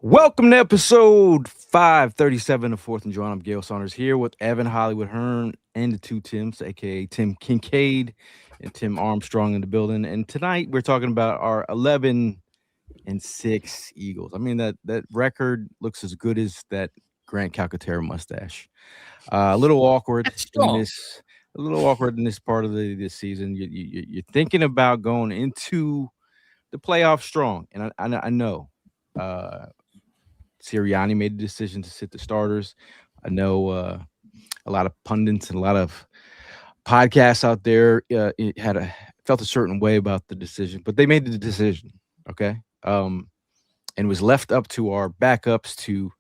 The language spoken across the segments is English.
Welcome to episode 537 of Fourth and Jawn. I'm Gail Saunders here with Evan Hollywood Hearn and the two Tims, aka Tim Kincaid and Tim Armstrong in the building. And tonight we're talking about our 11-6 Eagles. I mean, that record looks as good as that Grant Calcaterra mustache. A little awkward in this. A little awkward in this part of this season. You're thinking about going into the playoffs strong, and I know. Sirianni made the decision to sit the starters. I know a lot of pundits and a lot of podcasts out there felt a certain way about the decision, but they made the decision, okay? And it was left up to our backups to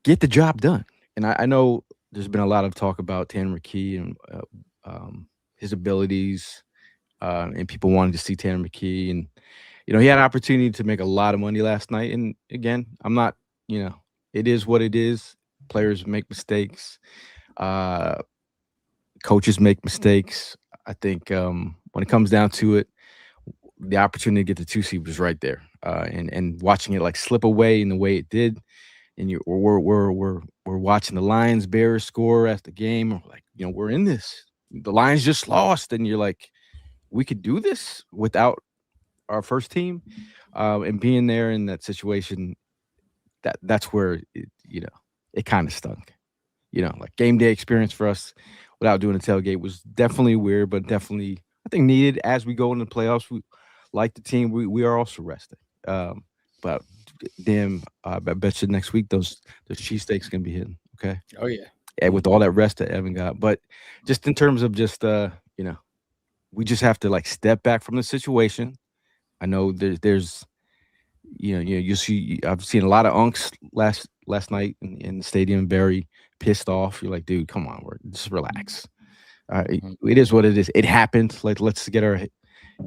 get the job done. And I know there's been a lot of talk about Tanner McKee and his abilities, and people wanted to see Tanner McKee, and he had an opportunity to make a lot of money last night. And again, I'm not, it is what it is. Players make mistakes. Coaches make mistakes. I think when it comes down to it, the opportunity to get the 2 seed was right there. And watching it like slip away in the way it did, and we're watching the Lions Bears score at the game. We're like, we're in this. The Lions just lost, and you're like, we could do this without our first team, and being there in that situation, that's where it kind of stunk. Like game day experience for us without doing a tailgate was definitely weird, but definitely I think needed as we go into the playoffs. We like the team. We are also rested. But damn, I bet you next week those cheesesteaks gonna be hitting. Okay. Oh yeah. And with all that rest that Evan got, but just in terms of just we just have to like step back from the situation. I know there's you see, I've seen a lot of unks last night in the stadium, very pissed off. You're like, dude, come on, just relax. It is what it is. It happened. Like, let's get our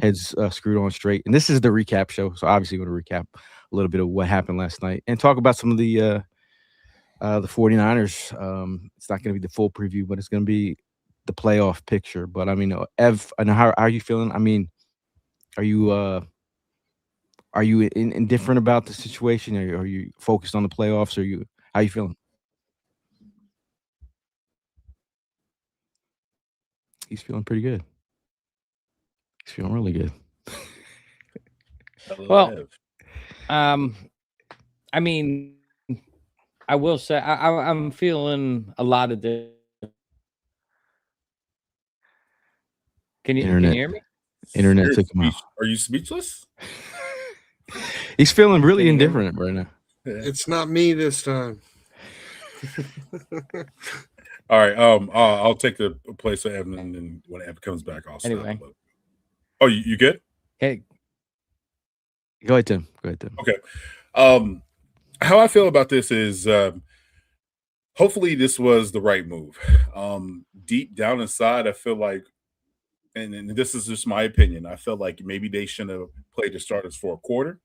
heads screwed on straight. And this is the recap show, so obviously we're going to recap a little bit of what happened last night and talk about some of the 49ers. It's not going to be the full preview, but it's going to be the playoff picture. But I mean, Ev, I know how are you feeling? I mean, are you indifferent about the situation? Are you focused on the playoffs? How are you feeling? He's feeling pretty good. He's feeling really good. Well, I mean, I will say I'm feeling a lot of this. Can you hear me? Internet took him out. Are you speechless? He's feeling really indifferent right now. It's not me this time. All right. I'll take the place of Evan, and then when Evan comes back, I'll stop. Anyway. Oh, you good? Hey. Go ahead, Tim. Okay. How I feel about this is hopefully this was the right move. Deep down inside, I feel like, and this is just my opinion, I feel like maybe they shouldn't have played the starters for a quarter,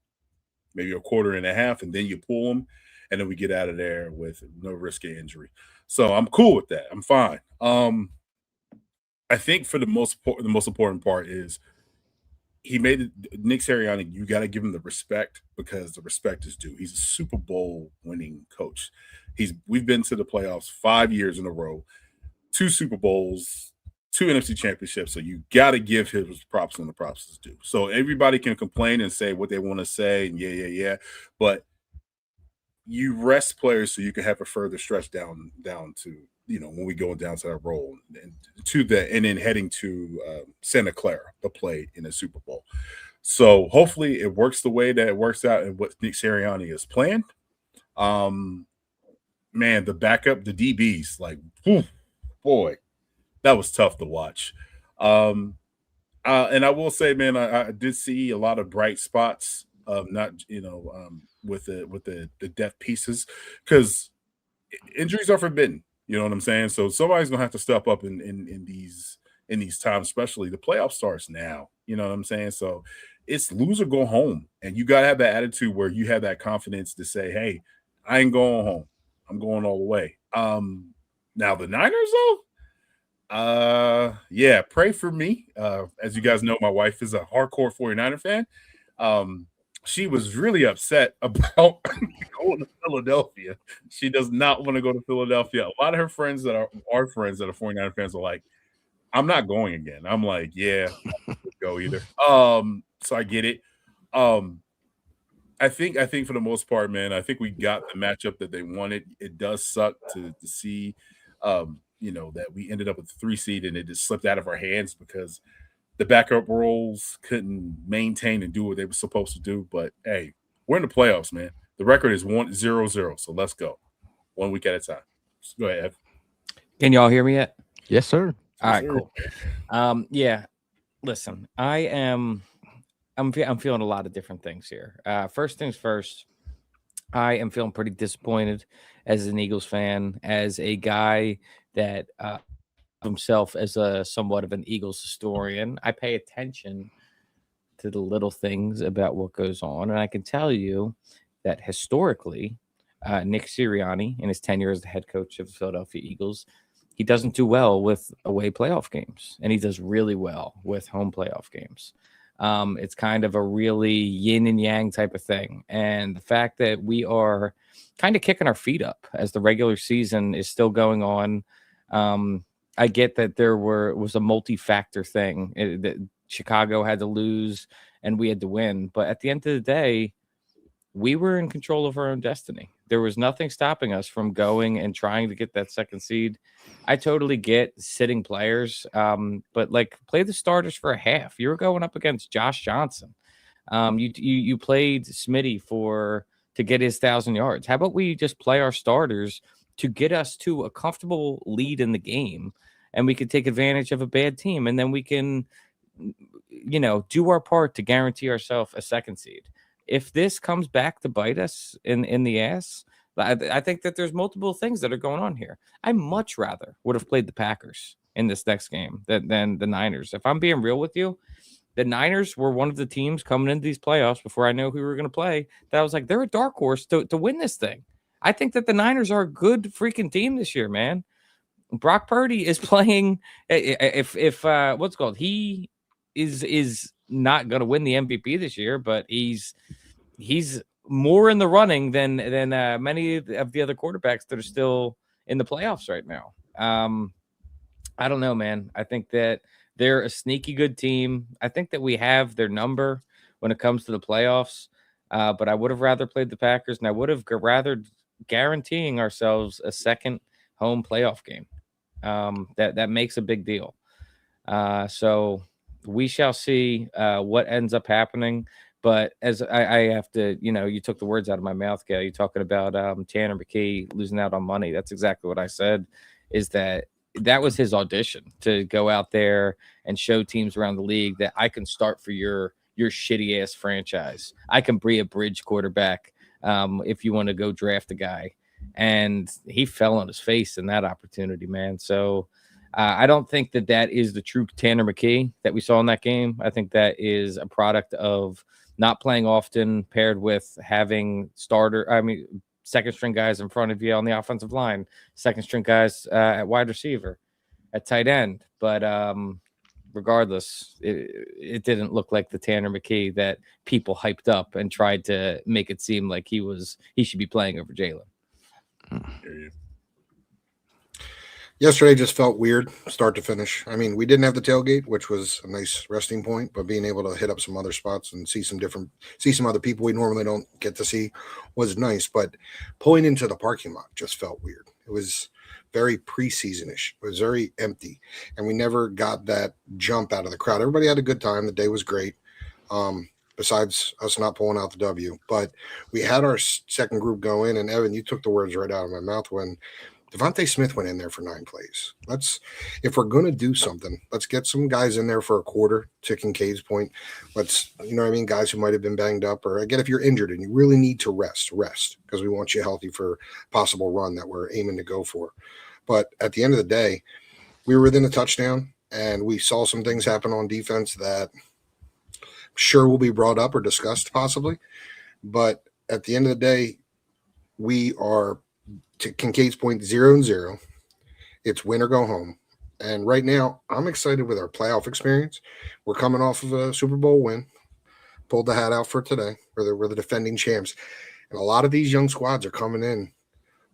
maybe a quarter and a half, and then you pull them, and then we get out of there with no risk of injury. So I'm cool with that. I'm fine. I think for the most important part is he made it. Nick Sirianni, you got to give him the respect because the respect is due. He's a Super Bowl winning coach. We've been to the playoffs 5 years in a row, 2 Super Bowls, 2 NFC championships. So you got to give his props when the props is due. So everybody can complain and say what they want to say, and yeah. But you rest players so you can have a further stretch down to when we go down to that role and then heading to Santa Clara to play in the Super Bowl. So hopefully it works the way that it works out and what Nick Sirianni has planned. Man, the backup, the DBs, like, boy, that was tough to watch. And I will say, man, I did see a lot of bright spots. With the depth pieces, because injuries are forbidden. You know what I'm saying? So somebody's gonna have to step up in these times, especially the playoff starts now. You know what I'm saying? So it's lose or go home, and you gotta have that attitude where you have that confidence to say, "Hey, I ain't going home. I'm going all the way." Now the Niners, though, Yeah, pray for me. As you guys know, my wife is a hardcore 49er fan. She was really upset about going to Philadelphia. She does not want to go to Philadelphia. A lot of her friends that are our friends that are 49er fans are like, I'm not going again. I'm like, yeah, I don't go either. So I get it. Um, I think for the most part, man, I think we got the matchup that they wanted. It does suck to see that we ended up with the 3 seed and it just slipped out of our hands because the backup roles couldn't maintain and do what they were supposed to do. But hey, we're in the playoffs, man. The record is 1-0-0. So let's go. 1 week at a time. Go ahead, Ev. Can y'all hear me yet? Yes, sir. All right, sir. cool. Yeah. Listen, I'm feeling a lot of different things here. First things first, I am feeling pretty disappointed as an Eagles fan, as a guy that himself as a somewhat of an Eagles historian. I pay attention to the little things about what goes on, and I can tell you that historically, Nick Sirianni, in his tenure as the head coach of the Philadelphia Eagles, he doesn't do well with away playoff games, and he does really well with home playoff games. It's kind of a really yin and yang type of thing. And the fact that we are kind of kicking our feet up as the regular season is still going on. I get that there was a multi-factor thing that Chicago had to lose and we had to win. But at the end of the day, we were in control of our own destiny. There was nothing stopping us from going and trying to get that second seed. I totally get sitting players, but like play the starters for a half. You were going up against Josh Johnson. You played Smitty to get his 1,000 yards. How about we just play our starters to get us to a comfortable lead in the game, and we could take advantage of a bad team, and then we can, do our part to guarantee ourselves a second seed. If this comes back to bite us in the ass, I think that there's multiple things that are going on here. I much rather would have played the Packers in this next game than the Niners. If I'm being real with you, the Niners were one of the teams coming into these playoffs before I know who we were going to play that I was like, they're a dark horse to win this thing. I think that the Niners are a good freaking team this year, man. Brock Purdy is playing. If what's it called, he is not going to win the MVP this year, but he's more in the running than many of the other quarterbacks that are still in the playoffs right now. I don't know, man. I think that they're a sneaky good team. I think that we have their number when it comes to the playoffs. But I would have rather played the Packers, and I would have rather guaranteeing ourselves a second home playoff game. That makes a big deal. So we shall see what ends up happening. But as I have to, you took the words out of my mouth, Gail. You're talking about Tanner McKee losing out on money. That's exactly what I said, is that was his audition to go out there and show teams around the league that I can start for your shitty ass franchise. I can be a bridge quarterback if you want to go draft a guy. And he fell on his face in that opportunity, man. So I don't think that is the true Tanner McKee that we saw in that game. I think that is a product of not playing often, paired with having second string guys in front of you on the offensive line, second string guys at wide receiver, at tight end. But regardless, it didn't look like the Tanner McKee that people hyped up and tried to make it seem like he should be playing over Jalen. Yesterday just felt weird, start to finish. I mean, we didn't have the tailgate, which was a nice resting point, but being able to hit up some other spots and see some other people we normally don't get to see was nice. But pulling into the parking lot just felt weird. It was very preseason-ish. It was very empty, and we never got that jump out of the crowd. Everybody had a good time. The day was great. Besides us not pulling out the W, but we had our second group go in, and Evan, you took the words right out of my mouth when Devontae Smith went in there for 9 plays. If we're going to do something, let's get some guys in there for a quarter, to Kincaid's point. Let's, guys who might have been banged up, or again, if you're injured and you really need to rest, because we want you healthy for possible run that we're aiming to go for. But at the end of the day, we were within a touchdown, and we saw some things happen on defense that I'm sure will be brought up or discussed possibly. But at the end of the day, we are, to Kincaid's point, 0-0. It's win or go home. And right now, I'm excited with our playoff experience. We're coming off of a Super Bowl win. Pulled the hat out for today. We're the defending champs. And a lot of these young squads are coming in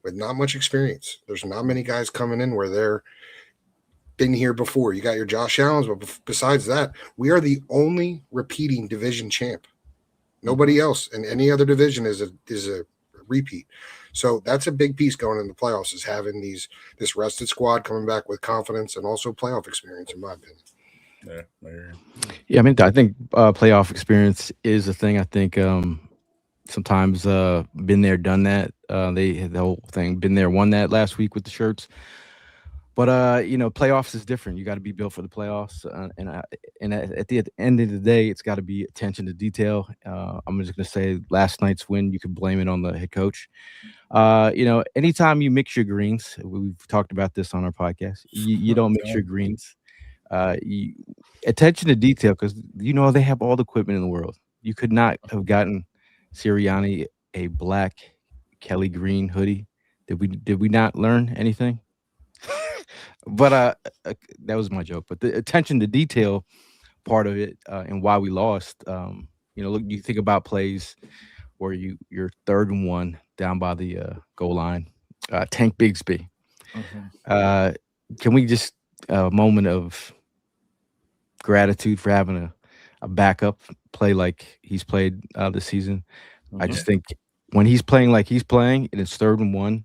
with not much experience. There's not many guys coming in where they're been here before. You got your Josh Allens, but besides that, we are the only repeating division champ. Nobody else in any other division is a repeat. So that's a big piece going in the playoffs, is having this rested squad coming back with confidence and also playoff experience, in my opinion. Yeah, I mean, I think playoff experience is a thing. I think sometimes been there, done that. The whole thing, been there, won that last week with the shirts. But playoffs is different. You got to be built for the playoffs, and at the end of the day, it's got to be attention to detail. I'm just gonna say, last night's win, you could blame it on the head coach. Anytime you mix your greens, we've talked about this on our podcast. You don't mix your greens. Attention to detail, because they have all the equipment in the world. You could not have gotten Sirianni a black Kelly green hoodie. Did we not learn anything? But that was my joke. But the attention to detail part of it, and why we lost. Look, you think about plays where you're 3rd and 1 down by the goal line. Tank Bigsby. Can we just a moment of gratitude for having a backup play like he's played this season? I just think when he's playing like he's playing and it's 3rd and 1,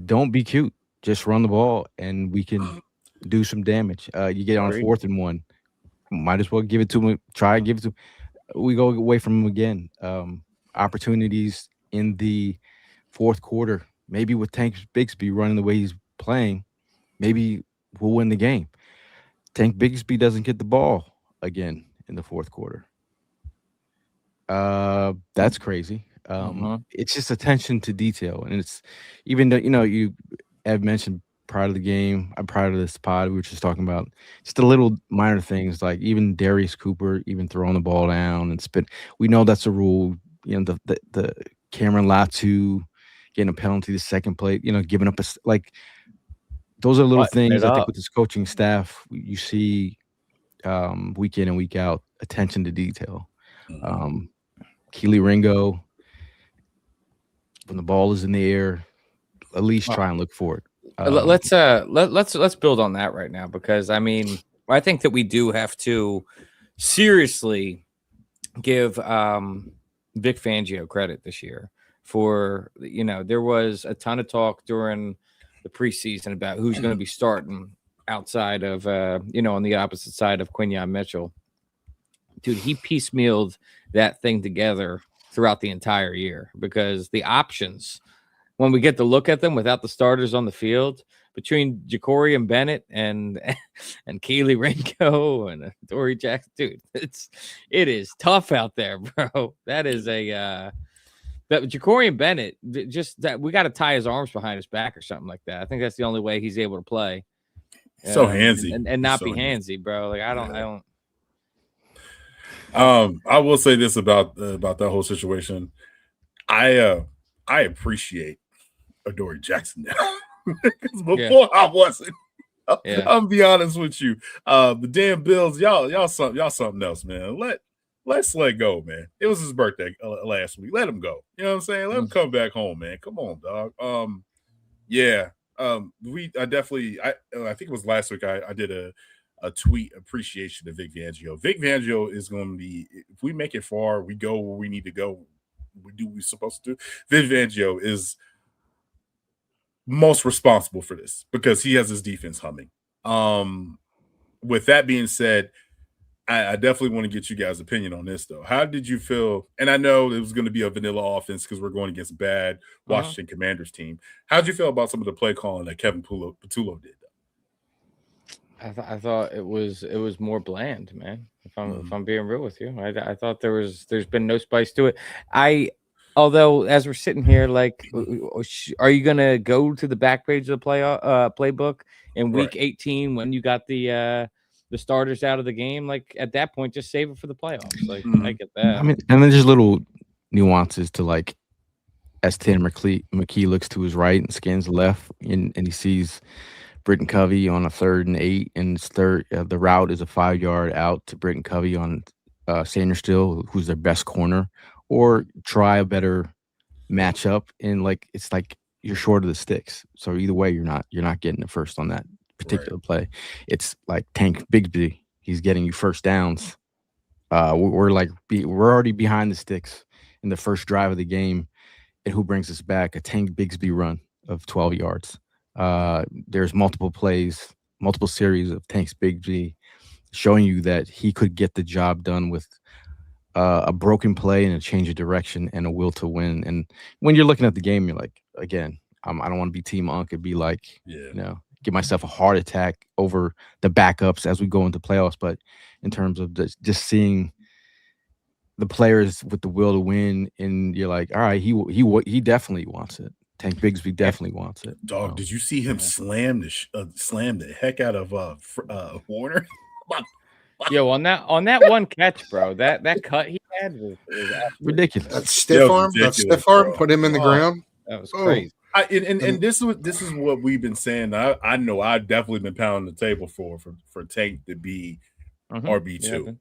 don't be cute. Just run the ball and we can do some damage. You get on 4th and 1, might as well give it to him. Try and give it to him. We go away from him again. Opportunities in the 4th quarter, maybe with Tank Bigsby running the way he's playing, maybe we'll win the game. Tank Bigsby doesn't get the ball again in the 4th quarter. That's crazy. It's just attention to detail, and it's even though you have mentioned prior to the game, prior to this pod, we were just talking about just the little minor things, like even Darius Cooper even throwing the ball down and spin. We know that's a rule. The Cameron Latu getting a penalty the second play, giving up those are little things. I think with this coaching staff, you see week in and week out, attention to detail. Keely Ringo, when the ball is in the air, at least try and look for it. Let's build on that right now, because I mean, I think that we do have to seriously give Vic Fangio credit this year for, there was a ton of talk during the preseason about who's going to be starting outside of on the opposite side of Quinyon Mitchell. Dude, he piecemealed that thing together throughout the entire year, because the options, when we get to look at them without the starters on the field, between Ja'Cory and Bennett and Keely Ringo and Dory Jackson, dude, it is tough out there, bro. That is but Ja'Cory and Bennett, just that we got to tie his arms behind his back or something like that. I think that's the only way he's able to play. So handsy and not be handsy, bro. Like I don't. I will say this about that whole situation. I appreciate Adoree Jackson now, because before I wasn't. I'll be honest with you. The damn Bills, y'all something else, man. Let's let go, man. It was his birthday last week. Let him go. You know what I'm saying? Let him come back home, man. Come on, dog. I definitely, I think it was last week. I did a tweet appreciation of Vic Fangio. Vic Fangio is going to be, if we make it far, we go where we need to go. We do what we're supposed to do. Vic Fangio is most responsible for this, because he has his defense humming. With that being said, I definitely want to get you guys' opinion on this, though. How did you feel? And I know it was going to be a vanilla offense because we're going against a bad Washington Commanders team. How did you feel about some of the play calling that Kevin Patullo did, though? I thought it was more bland, man. If I'm being real with you, I thought there's been no spice to it. Although as we're sitting here, like, are you gonna go to the back page of the playbook in week 18 when you got the starters out of the game? Like at that point, just save it for the playoffs. Like I get that. I mean, and then there's little nuances to, like, as Tanner McKee looks to his right and scans left, and he sees Britton Covey on a 3rd and 8, and the route is a 5-yard out to Britton Covey on Sanders Still, who's their best corner, or try a better matchup, and like it's like you're short of the sticks. So either way, you're not getting the first on that particular play. It's like Tank Bigsby, he's getting you first downs. We're already behind the sticks in the first drive of the game, and who brings us back? A Tank Bigsby run of 12 yards. There's multiple plays, multiple series of Tank Bigsby showing you that he could get the job done with a broken play and a change of direction and a will to win. And when you're looking at the game, you're like, again, I don't want to be Team Unk and be like, give myself a heart attack over the backups as we go into playoffs. But in terms of just seeing the players with the will to win, and you're like, all right, he definitely wants it. Tank Bigsby definitely wants it. Dog, did you see him slam the heck out of Warner? Yo, on that one catch, bro, that cut he had was ridiculous. That stiff arm, bro. Put him in the ground. That was crazy. And this is what we've been saying. I know I've definitely been pounding the table for Tank to be RB2,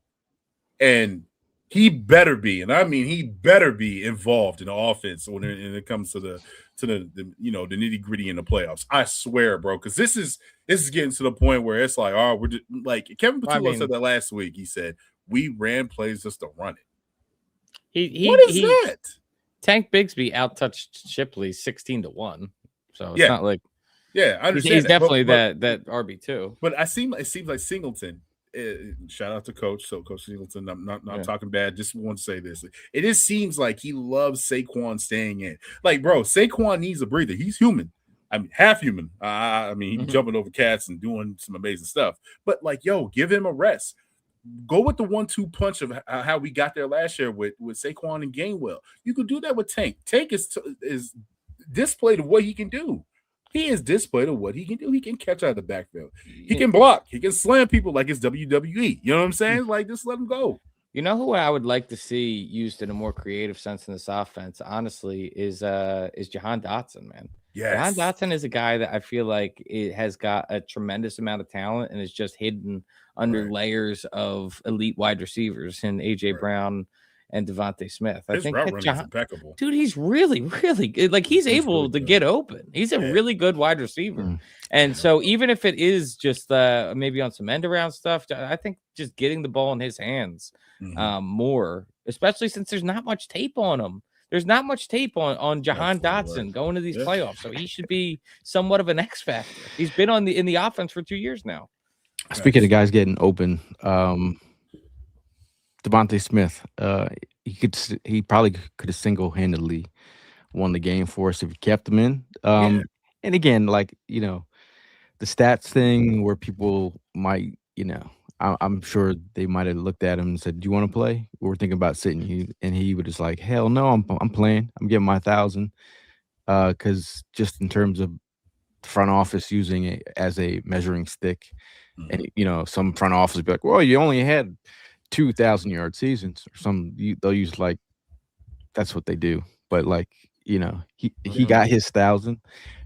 and he better be, and I mean he better be involved in the offense when it comes to the nitty gritty in the playoffs. I swear, bro, because this is getting to the point where it's like, oh, we're just like Kevin Patullo said that last week. He said we ran plays just to run it. What is that? Tank Bigsby outtouched Shipley 16-1, so it's not like I understand. He's definitely that RB2. But it seems like Singleton. Shout out to Coach Singleton. I'm not talking bad. Just want to say this. It just seems like he loves Saquon staying in. Like, bro, Saquon needs a breather. He's human. I mean, half human. I mean, he's jumping over cats and doing some amazing stuff. But like, yo, give him a rest. Go with the 1-2 punch of how we got there last year with Saquon and Gainwell. You could do that with Tank. Tank is displayed of what he can do. He is displayed of what he can do. He can catch out of the backfield. He can block. He can slam people like it's WWE. You know what I'm saying? Like, just let him go. You know who I would like to see used in a more creative sense in this offense, honestly, is Jahan Dotson, man. Yes. Jahan Dotson is a guy that I feel like it has got a tremendous amount of talent and is just hidden under layers of elite wide receivers in AJ Brown and Devontae Smith. I think route running is impeccable. Dude, he's really, really good. Like, he's able to get open. He's a really good wide receiver. And so even if it is just maybe on some end around stuff, I think just getting the ball in his hands more, especially since there's not much tape on him. There's not much tape on Jahan Dotson going to these playoffs. So he should be somewhat of an X factor. He's been in the offense for 2 years now. Speaking of guys getting open, Devontae Smith, he probably could have single-handedly won the game for us if he kept him in. And again, like, the stats thing where people might, I'm sure they might have looked at him and said, "Do you want to play?" We were thinking about sitting you, and he would just like, "Hell no, I'm playing. I'm getting my 1,000." Because just in terms of the front office using it as a measuring stick, and some front office would be like, "Well, you only had 2,000-yard seasons," or they'll use like that's what they do. But like, he got his 1,000,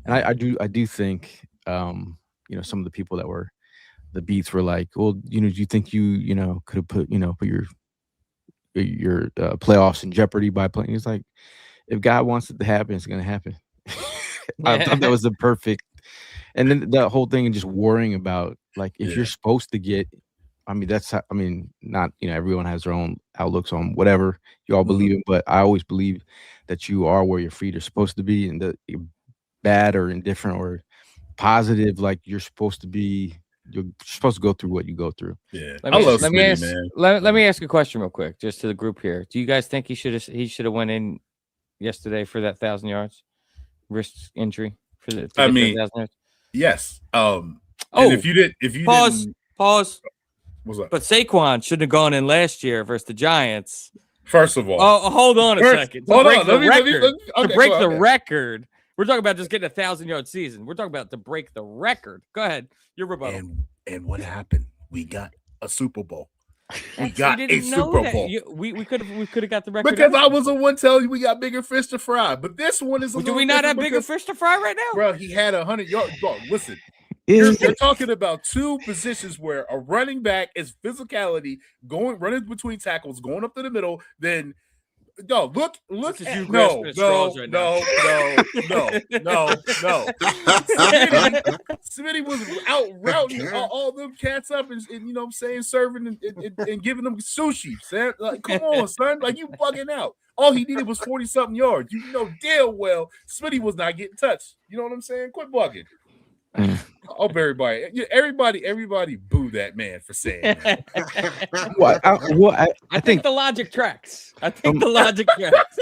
and I do think some of the people that were the beats were like, well, do you think you could have put your playoffs in jeopardy by playing? It's like, if God wants it to happen, it's going to happen. I thought that was the perfect. And then the whole thing and just worrying about like if you're supposed to get. Not everyone has their own outlooks on whatever you all believe in, but I always believe that you are where your feet are supposed to be, and that bad or indifferent or positive, like you're supposed to be. You're supposed to go through what you go through. Yeah, let me ask a question real quick, just to the group here. Do you guys think he should have went in yesterday for that 1,000 yards wrist injury for the? Yes. And if you pause. What's up? But Saquon shouldn't have gone in last year versus the Giants. First of all, hold on a second. To break the record. We're talking about just getting a 1,000-yard season. We're talking about to break the record. Go ahead. Your rebuttal. And what happened? We got a Super Bowl. We got a Super Bowl. We could have got the record because I was the one telling you we got bigger fish to fry. But this one is. Do we not have bigger fish to fry right now, bro? He had 100 yards. Bro, listen. You're talking about two positions where a running back is physicality, running between tackles, going up to the middle, then look This is at you grasping at straws right now. no. Smitty was out routing all them cats up and you know what I'm saying, serving and giving them sushi. Son. Like, come on, son. Like, you bugging out. All he needed was 40-something yards. You know damn well Smitty was not getting touched. You know what I'm saying? Quit bugging. Oh, everybody boo that man for saying that. I think the logic tracks. I think the logic tracks.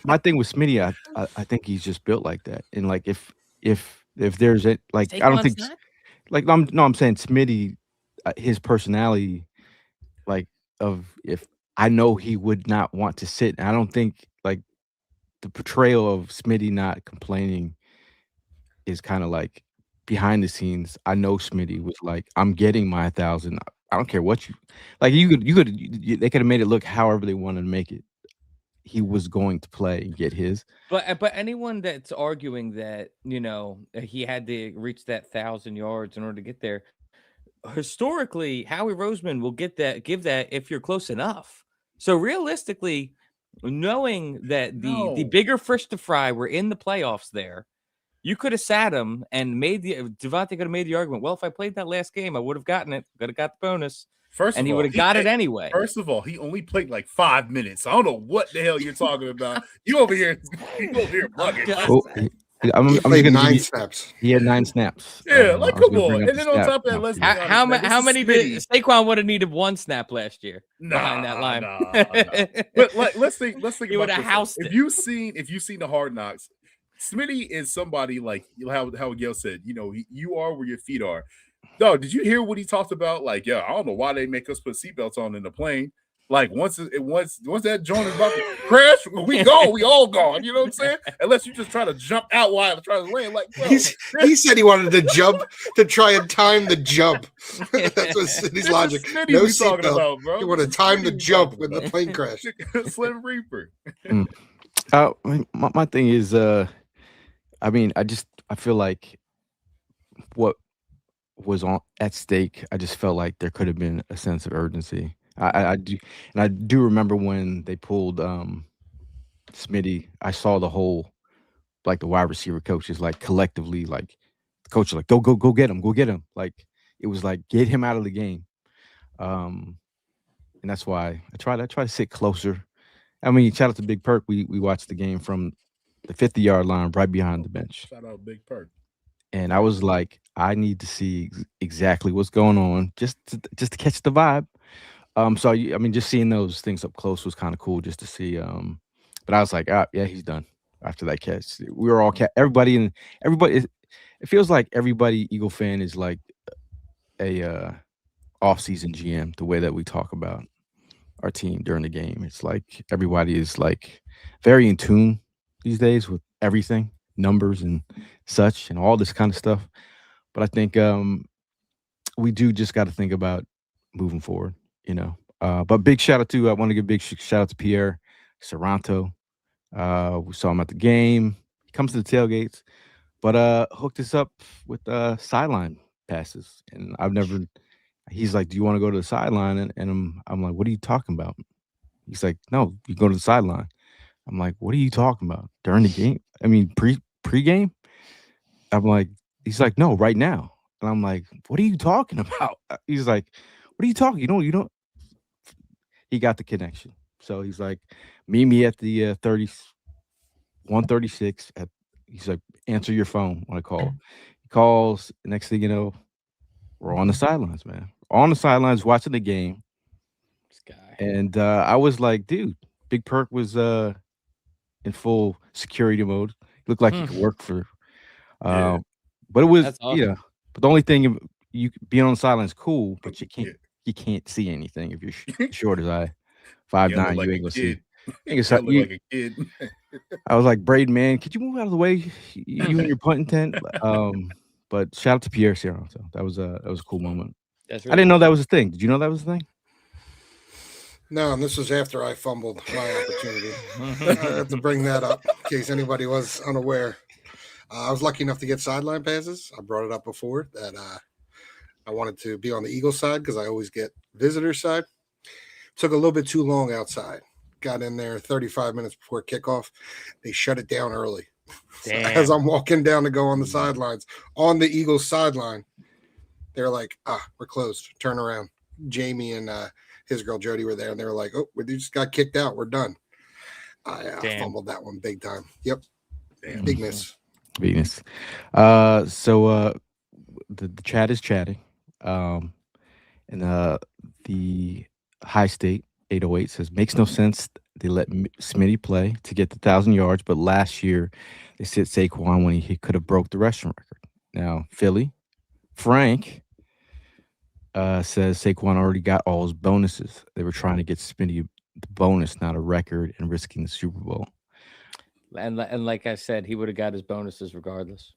my thing with Smitty, I think he's just built like that. And like if there's a like, I don't think like I'm saying Smitty, his personality, like if I know he would not want to sit. I don't think like the portrayal of Smitty not complaining is kind of like behind the scenes. I know Smitty was like, I'm getting my 1,000. I don't care what you like. They could have made it look however they wanted to make it. He was going to play and get his. But anyone that's arguing that, you know, he had to reach that 1,000 yards in order to get there, historically, Howie Roseman will give that if you're close enough. So realistically, knowing that the bigger fish to fry were in the playoffs there, you could have sat him and Devontae could have made the argument. Well, if I played that last game, I would have gotten it. Could have got the bonus. And he would have got it anyway. First of all, he only played like 5 minutes. I don't know what the hell you're talking about. You over here bugging. He played 9 snaps. He had 9 snaps. Yeah, like come on. And then on top of that, let's how many did Saquon would have needed 1 snap last year behind that line? But like, let's think he would have housed it. If you've seen the Hard Knocks, Smitty is somebody like how Gail said, you know, you are where your feet are. Dog, did you hear what he talked about? Like, I don't know why they make us put seatbelts on in the plane. Like, once that Jawn is about to crash, we all gone. You know what I'm saying? Unless you just try to jump out while trying to land. Like, bro, he said he wanted to jump to try and time the jump. That's what Smitty's logic. No seatbelt. Bro. He wanted to time the jump when the plane crashed. Slim Reaper. My thing is, I mean, I feel like what was at stake, I just felt like there could have been a sense of urgency. I do remember when they pulled Smitty. I saw the whole, like, the wide receiver coaches, like, collectively, like, the coach was like, go get him. Like, it was like, get him out of the game. And that's why I try to sit closer. I mean, shout out to Big Perk. We watched the game from the 50-yard line, right behind the bench. Shout out Big Perk. And I was like, I need to see exactly what's going on, just to catch the vibe. So I mean, just seeing those things up close was kind of cool, just to see. But I was like, yeah, he's done after that catch. We were all everybody. It feels like everybody Eagle fan is like a off-season GM. The way that we talk about our team during the game, it's like everybody is like very in tune these days with everything, numbers and such, and all this kind of stuff. But I think we do just got to think about moving forward, you know. But big shout out to, I want to give a big shout out to Pierre Serranto. We saw him at the game. He comes to the tailgates, but hooked us up with sideline passes. And he's like, do you want to go to the sideline? And I'm like, what are you talking about? He's like, no, you go to the sideline. I'm like, what are you talking about? During the game? I mean, pre-game? I'm like, he's like, no, right now. And I'm like, what are you talking about? He's like, what are you talking? You don't. He got the connection. So he's like, meet me at the 136. He's like, answer your phone when I call. He calls. Next thing you know, we're on the sidelines, man. On the sidelines watching the game. This guy. And I was like, dude, Big Perk was in full security mode. Looked like he could work for. But it was, awesome. But the only thing, you being on the sideline is cool, but you can't see anything if you're short as I. 5'9", you ain't gonna see. Like a kid. I was like, Braden, man, could you move out of the way? You and your punting tent. But shout out to Pierre Serranto. That was a cool moment. Really I didn't know that was a thing. Did you know that was a thing? No, and this was after I fumbled my opportunity. I have to bring that up in case anybody was unaware. I was lucky enough to get sideline passes. I brought it up before that I wanted to be on the Eagles side because I always get visitor side. Took a little bit too long outside. Got in there 35 minutes before kickoff. They shut it down early. So as I'm walking down to go on the sidelines, on the Eagles sideline, they're like, we're closed. Turn around. Jamie and his girl Jody were there, and they were like, oh, we just got kicked out. We're done. I fumbled that one big time. Yep. Damn. Big miss. Venus. So the chat is chatting. And the high state 808 says makes no sense. They let Smitty play to get the 1,000 yards, but last year they sit Saquon when he could have broke the rushing record. Now Philly, Frank says Saquon already got all his bonuses. They were trying to get Smitty the bonus, not a record, and risking the Super Bowl. And like I said, he would have got his bonuses regardless.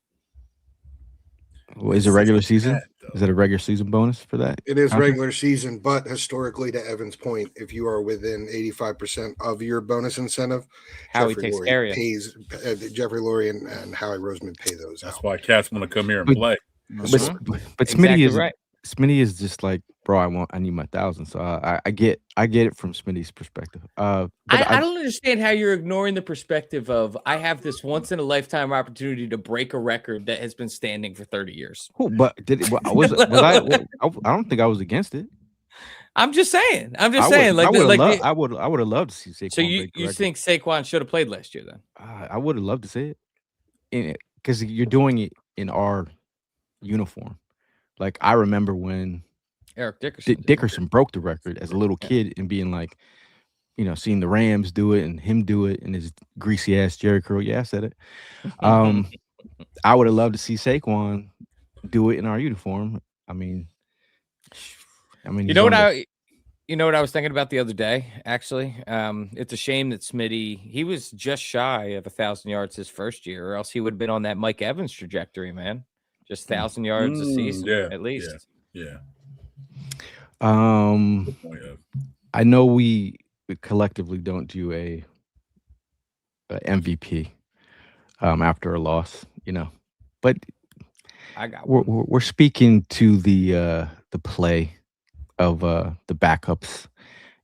Well, is it regular season? Is that a regular season bonus for that? It is regular season, but historically, to Evan's point, if you are within 85% of your bonus incentive, Howie takes care of you. pays Jeffrey Lurie and Howie Roseman pay those That's out. why cats want to come here and play. But Exactly Smitty is right. Smitty is just like, bro, I need my 1,000. So I get it from Smitty's perspective. But I don't understand how you're ignoring the perspective of I have this once in a lifetime opportunity to break a record that has been standing for 30 years. Cool, but was I don't think I was against it. I'm just saying. I would have loved to see Saquon. So you think Saquon should have played last year then? I would have loved to see it, because you're doing it in our uniform. Like I remember when Eric Dickerson Dickerson broke the record as a little kid and being like, seeing the Rams do it and him do it and his greasy ass Jerry curl. Yeah, I said it. I would have loved to see Saquon do it in our uniform. I mean, you know what I was thinking about the other day, actually? It's a shame that Smitty, he was just shy of 1,000 yards his first year, or else he would have been on that Mike Evans trajectory, man. Just 1,000 yards a season, at least. Yeah. I know we collectively don't do a MVP after a loss, but I got we're speaking to the play of the backups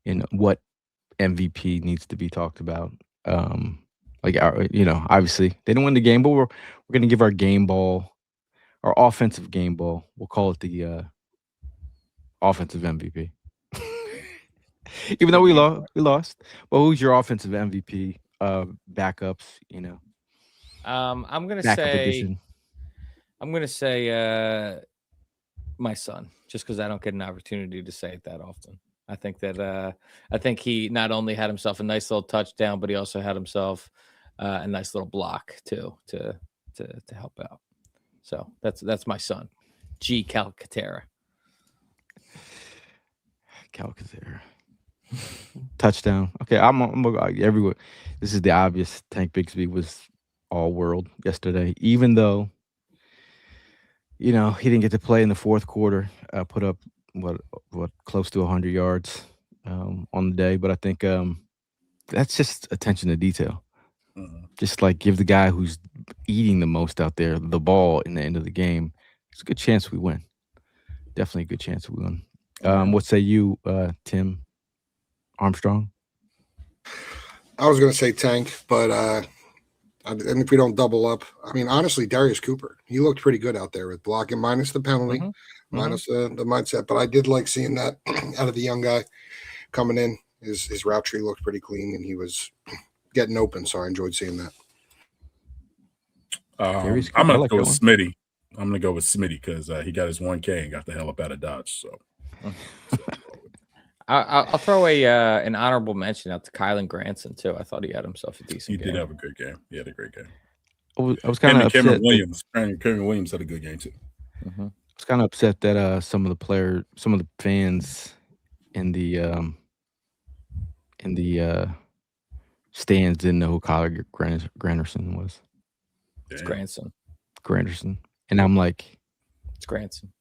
and what MVP needs to be talked about. Obviously they didn't win the game, but we're gonna give our game ball, our offensive game ball. We'll call it the offensive MVP. Even though we lost. Well, who's your offensive MVP? Backups, I'm gonna backup say edition. I'm gonna say my son, just because I don't get an opportunity to say it that often. I think he not only had himself a nice little touchdown, but he also had himself a nice little block too to help out. So that's my son, G. Calcaterra. Touchdown. Okay, I'm everywhere. This is the obvious. Tank Bigsby was all world yesterday, even though he didn't get to play in the fourth quarter. Put up what close to 100 yards on the day, but I think that's just attention to detail. Just like give the guy who's eating the most out there the ball in the end of the game. It's a good chance we win. Definitely a good chance we win. What say you, Tim Armstrong? I was going to say Tank, but and if we don't double up, I mean, honestly, Darius Cooper, he looked pretty good out there with blocking, minus the penalty, minus the mindset. But I did like seeing that out of the young guy coming in. His route tree looked pretty clean, and he was getting open, so I enjoyed seeing that. I'm going to go with Smitty. I'm going to go with Smitty because he got his 1K and got the hell up out of Dodge. So I'll throw an honorable mention out to Kylan Granson too. I thought he had himself a decent game. He did have a good game. He had a great game. I was kind of upset. Cameron Williams had a good game too. I was kind of upset that some of the fans in the stands didn't know who Kyler Granderson was. It's Granson. Granderson. And I'm like, it's Granson.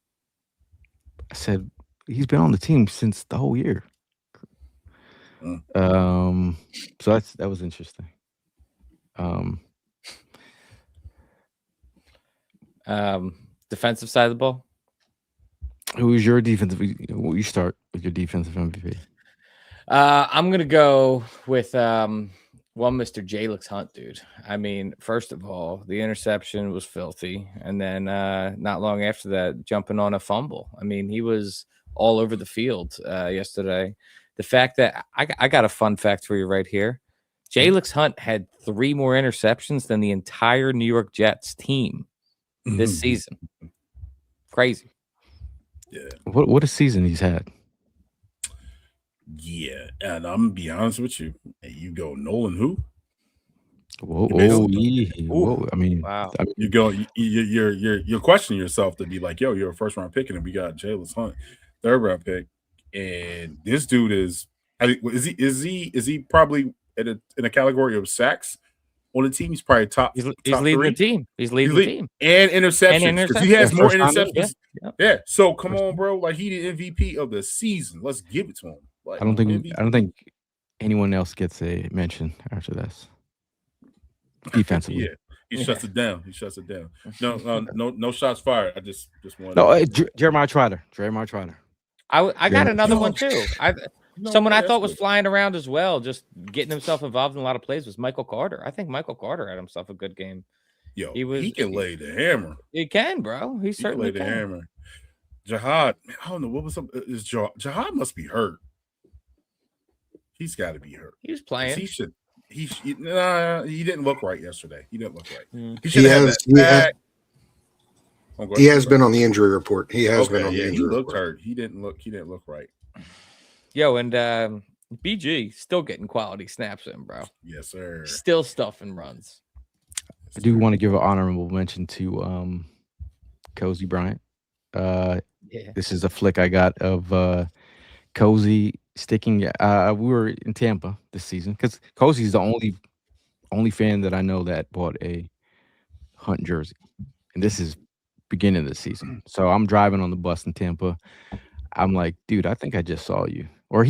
I said, he's been on the team since the whole year. So that was interesting. Defensive side of the ball. Who is your defensive? You start with your defensive MVP. I'm gonna go with Mr. Jalix Hunt, dude. I mean, first of all, the interception was filthy, and then not long after that, jumping on a fumble. I mean, he was all over the field yesterday. The fact that I got a fun fact for you right here. Jalix Hunt had 3 more interceptions than the entire New York Jets team this season. Crazy. Yeah. What a season he's had. Yeah, and I'm gonna be honest with you. You go Nolan who? Whoa. I mean, wow. You go. You're questioning yourself to be like, yo, you're a first round pick, and we got Jalix Hunt, 3rd round pick, and this dude is. Is he probably in a category of sacks on the team? He's probably top. He's top leading 3. the team. He's leading the team. And interceptions. Because he has more interceptions. Yeah. So come on, bro. Like he the MVP of the season. Let's give it to him. Like, I don't think anyone else gets a mention after this. Defensively. Yeah. He shuts it down. No shots fired. I just wanted. No, Jeremiah Trotter. I got another one too. Someone I thought was good. flying around as well, just getting himself involved in a lot of plays, was Michael Carter. I think Michael Carter had himself a good game. Yo, he can lay the hammer. He can, bro. He certainly can lay the hammer. Jihad, I don't know what was up. Jihad must be hurt. He's got to be hurt. He was playing. He didn't look right yesterday. He didn't look right. He has been on the injury report. He has been on the injury report. He looked report. hurt. He didn't look right. Yo, and BG still getting quality snaps in, bro. Yes, sir. Still stuffing runs. I do want to give an honorable mention to Cozy Bryant. This is a flick I got of Cozy sticking. We were in Tampa this season because Cozy's the only fan that I know that bought a Hunt jersey, and this is beginning of the season. So I'm driving on the bus in Tampa. I'm like, dude, I think I just saw you. Or I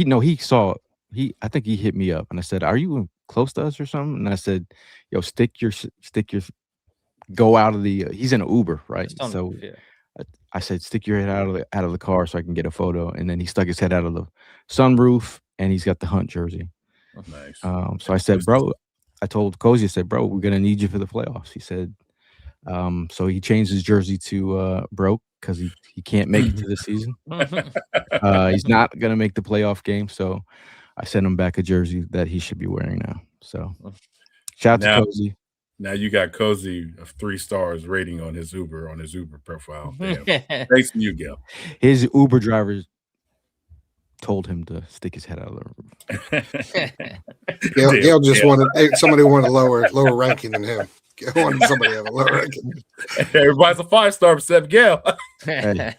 think he hit me up and I said, are you close to us or something? And I said, yo, go out of the, he's in an Uber, right? So I said, stick your head out of the car so I can get a photo. And then he stuck his head out of the sunroof and he's got the Hunt jersey. Nice. So I said, bro, I told Cozy, I said, bro, we're going to need you for the playoffs. He said, so he changed his jersey to broke because he can't make it to the season. He's not going to make the playoff game. So I sent him back a jersey that he should be wearing now. So shout out to Cozy. Now you got Cozy of 3 stars rating on his Uber profile. Damn. Thanks to you, Gil. His Uber drivers told him to stick his head out of the roof. Gil just wanted somebody wanted lower ranking than him. Gil wanted somebody to have a lower ranking. Everybody's a 5-star except Gil. hey,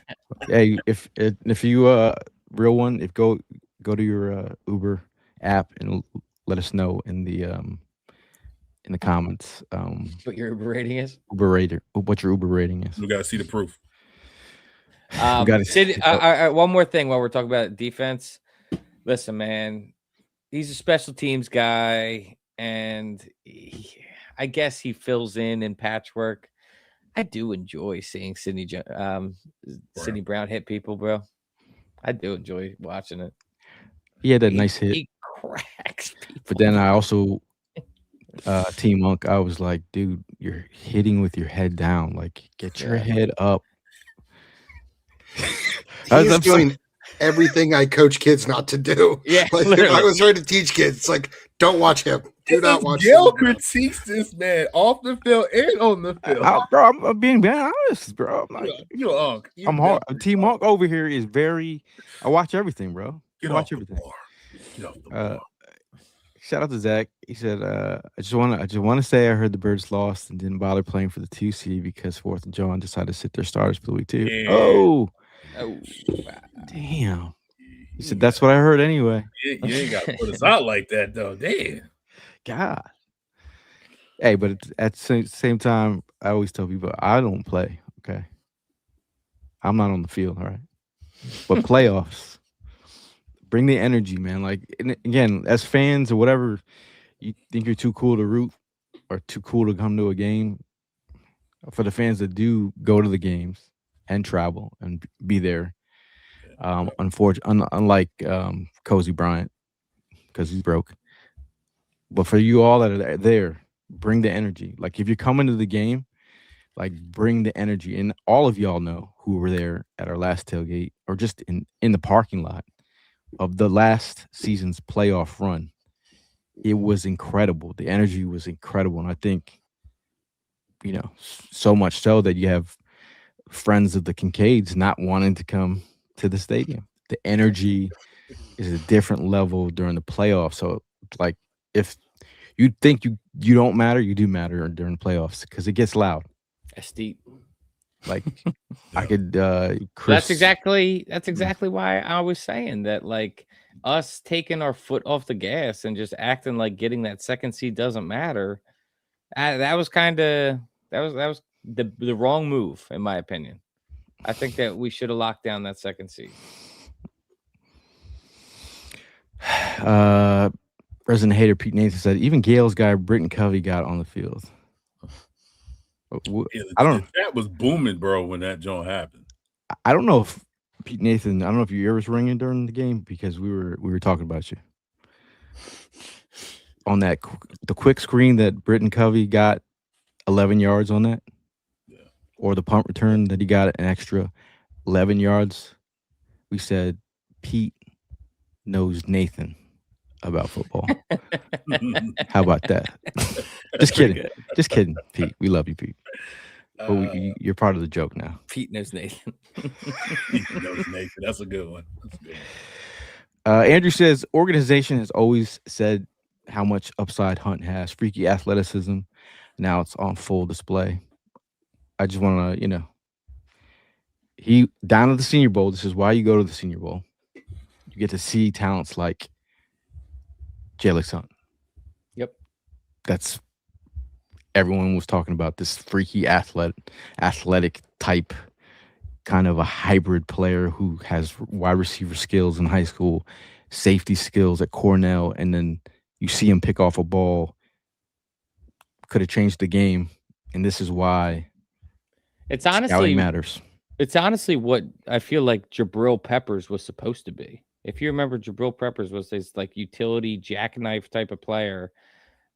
if you real one, go to your Uber app and let us know in the comments. What your Uber rating is? What your Uber rating is? We gotta see the proof. One more thing while we're talking about defense. Listen, man, he's a special teams guy, and I guess he fills in patchwork. I do enjoy seeing Sidney Brown hit people, bro. I do enjoy watching it. He had that nice hit. He cracks people. But then I also, Team Monk, I was like, dude, you're hitting with your head down. Like, get your head up. He's doing everything I coach kids not to do. Yeah, like, I was trying to teach kids. It's like, don't watch him. Do not watch him. Gil critiques this man off the field and on the field. Bro, I'm being honest, bro. I'm like, you're Unk. I'm hard. Team Monk over here is very. I watch everything, bro. Get off the bar. Shout out to Zach. He said, I just want to say I heard the Birds lost and didn't bother playing for the 2 seed because 4th and Jawn decided to sit their starters for the week 2. Yeah. Oh, damn. He said that's what I heard anyway. You ain't got to put us out like that, though. Damn. God. Hey, but at the same time, I always tell people I don't play. Okay, I'm not on the field, all right. But playoffs, bring the energy, man. Like, and again, as fans or whatever, you think you're too cool to root or too cool to come to a game. for the fans that do go to the games and travel and be there. Unlike Cozy Bryant, because he's broke. But for you all that are there, bring the energy. Like if you're coming to the game, like bring the energy. And all of y'all know who were there at our last tailgate or just in the parking lot of the last season's playoff run. It was incredible. The energy was incredible. And I think, so much so that you have friends of the Kincaids not wanting to come to the stadium. The energy is a different level during the playoffs. So, like, if you think you don't matter, you do matter during the playoffs because it gets loud. That's deep. Like, I could, Chris. That's exactly why I was saying that, like, us taking our foot off the gas and just acting like getting that second seed doesn't matter. That was the wrong move, in my opinion. I think that we should have locked down that second seed. Resident hater Pete Nathan said even Gale's guy Britton Covey got on the field. Yeah, I don't know. That was booming, bro, when that joint happened. I don't know if Pete Nathan. I don't know if your ear was ringing during the game because we were talking about you on the quick screen that Britton Covey got 11 yards on that, or the punt return that he got an extra 11 yards. We said Pete knows Nathan about football. How about that? Just kidding, Pete. We love you, Pete. But you're part of the joke now. Pete knows Nathan. Pete knows Nathan. That's a good one. Andrew says organization has always said how much upside Hunt has. Freaky athleticism. Now it's on full display. I just want to, he down at the Senior Bowl. This is why you go to the Senior Bowl. You get to see talents like Jalen Hunt. Yep. That's everyone was talking about this freaky athletic type, kind of a hybrid player who has wide receiver skills in high school, safety skills at Cornell, and then you see him pick off a ball. Could have changed the game, and this is why it's honestly matters. It's honestly what I feel like Jabril Peppers was supposed to be. If you remember, Jabril Peppers was this like utility jackknife type of player.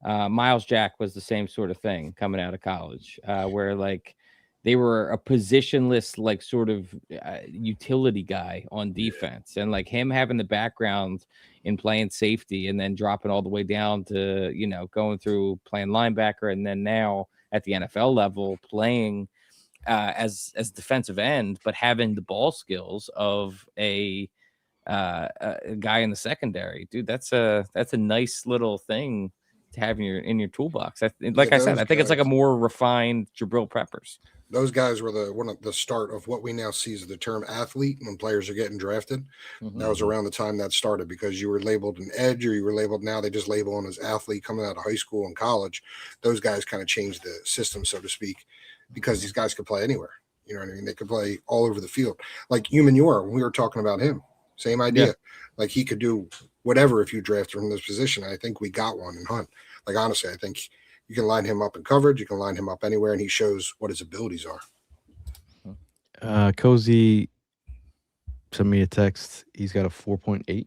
Miles Jack was the same sort of thing coming out of college, where like they were a positionless, like sort of utility guy on defense, and like him having the background in playing safety and then dropping all the way down to, going through playing linebacker. And then now at the NFL level playing as defensive end, but having the ball skills of a guy in the secondary. Dude, that's a nice little thing to have in your toolbox. I think it's like a more refined Jabril Peppers. Those guys were the start of what we now see as the term athlete when players are getting drafted. Mm-hmm. That was around the time that started because you were labeled an edge or you were labeled, now they just label them as athlete coming out of high school and college. Those guys kind of changed the system, so to speak, because these guys could play anywhere. You know what I mean? They could play all over the field. Like Hugh Manure, when we were talking about him, same idea. Yeah. Like he could do whatever if you drafted from this position. I think we got one in Hunt. Like honestly, I think you can line him up in coverage. You can line him up anywhere, and he shows what his abilities are. Cozy sent me a text. He's got a 4.8.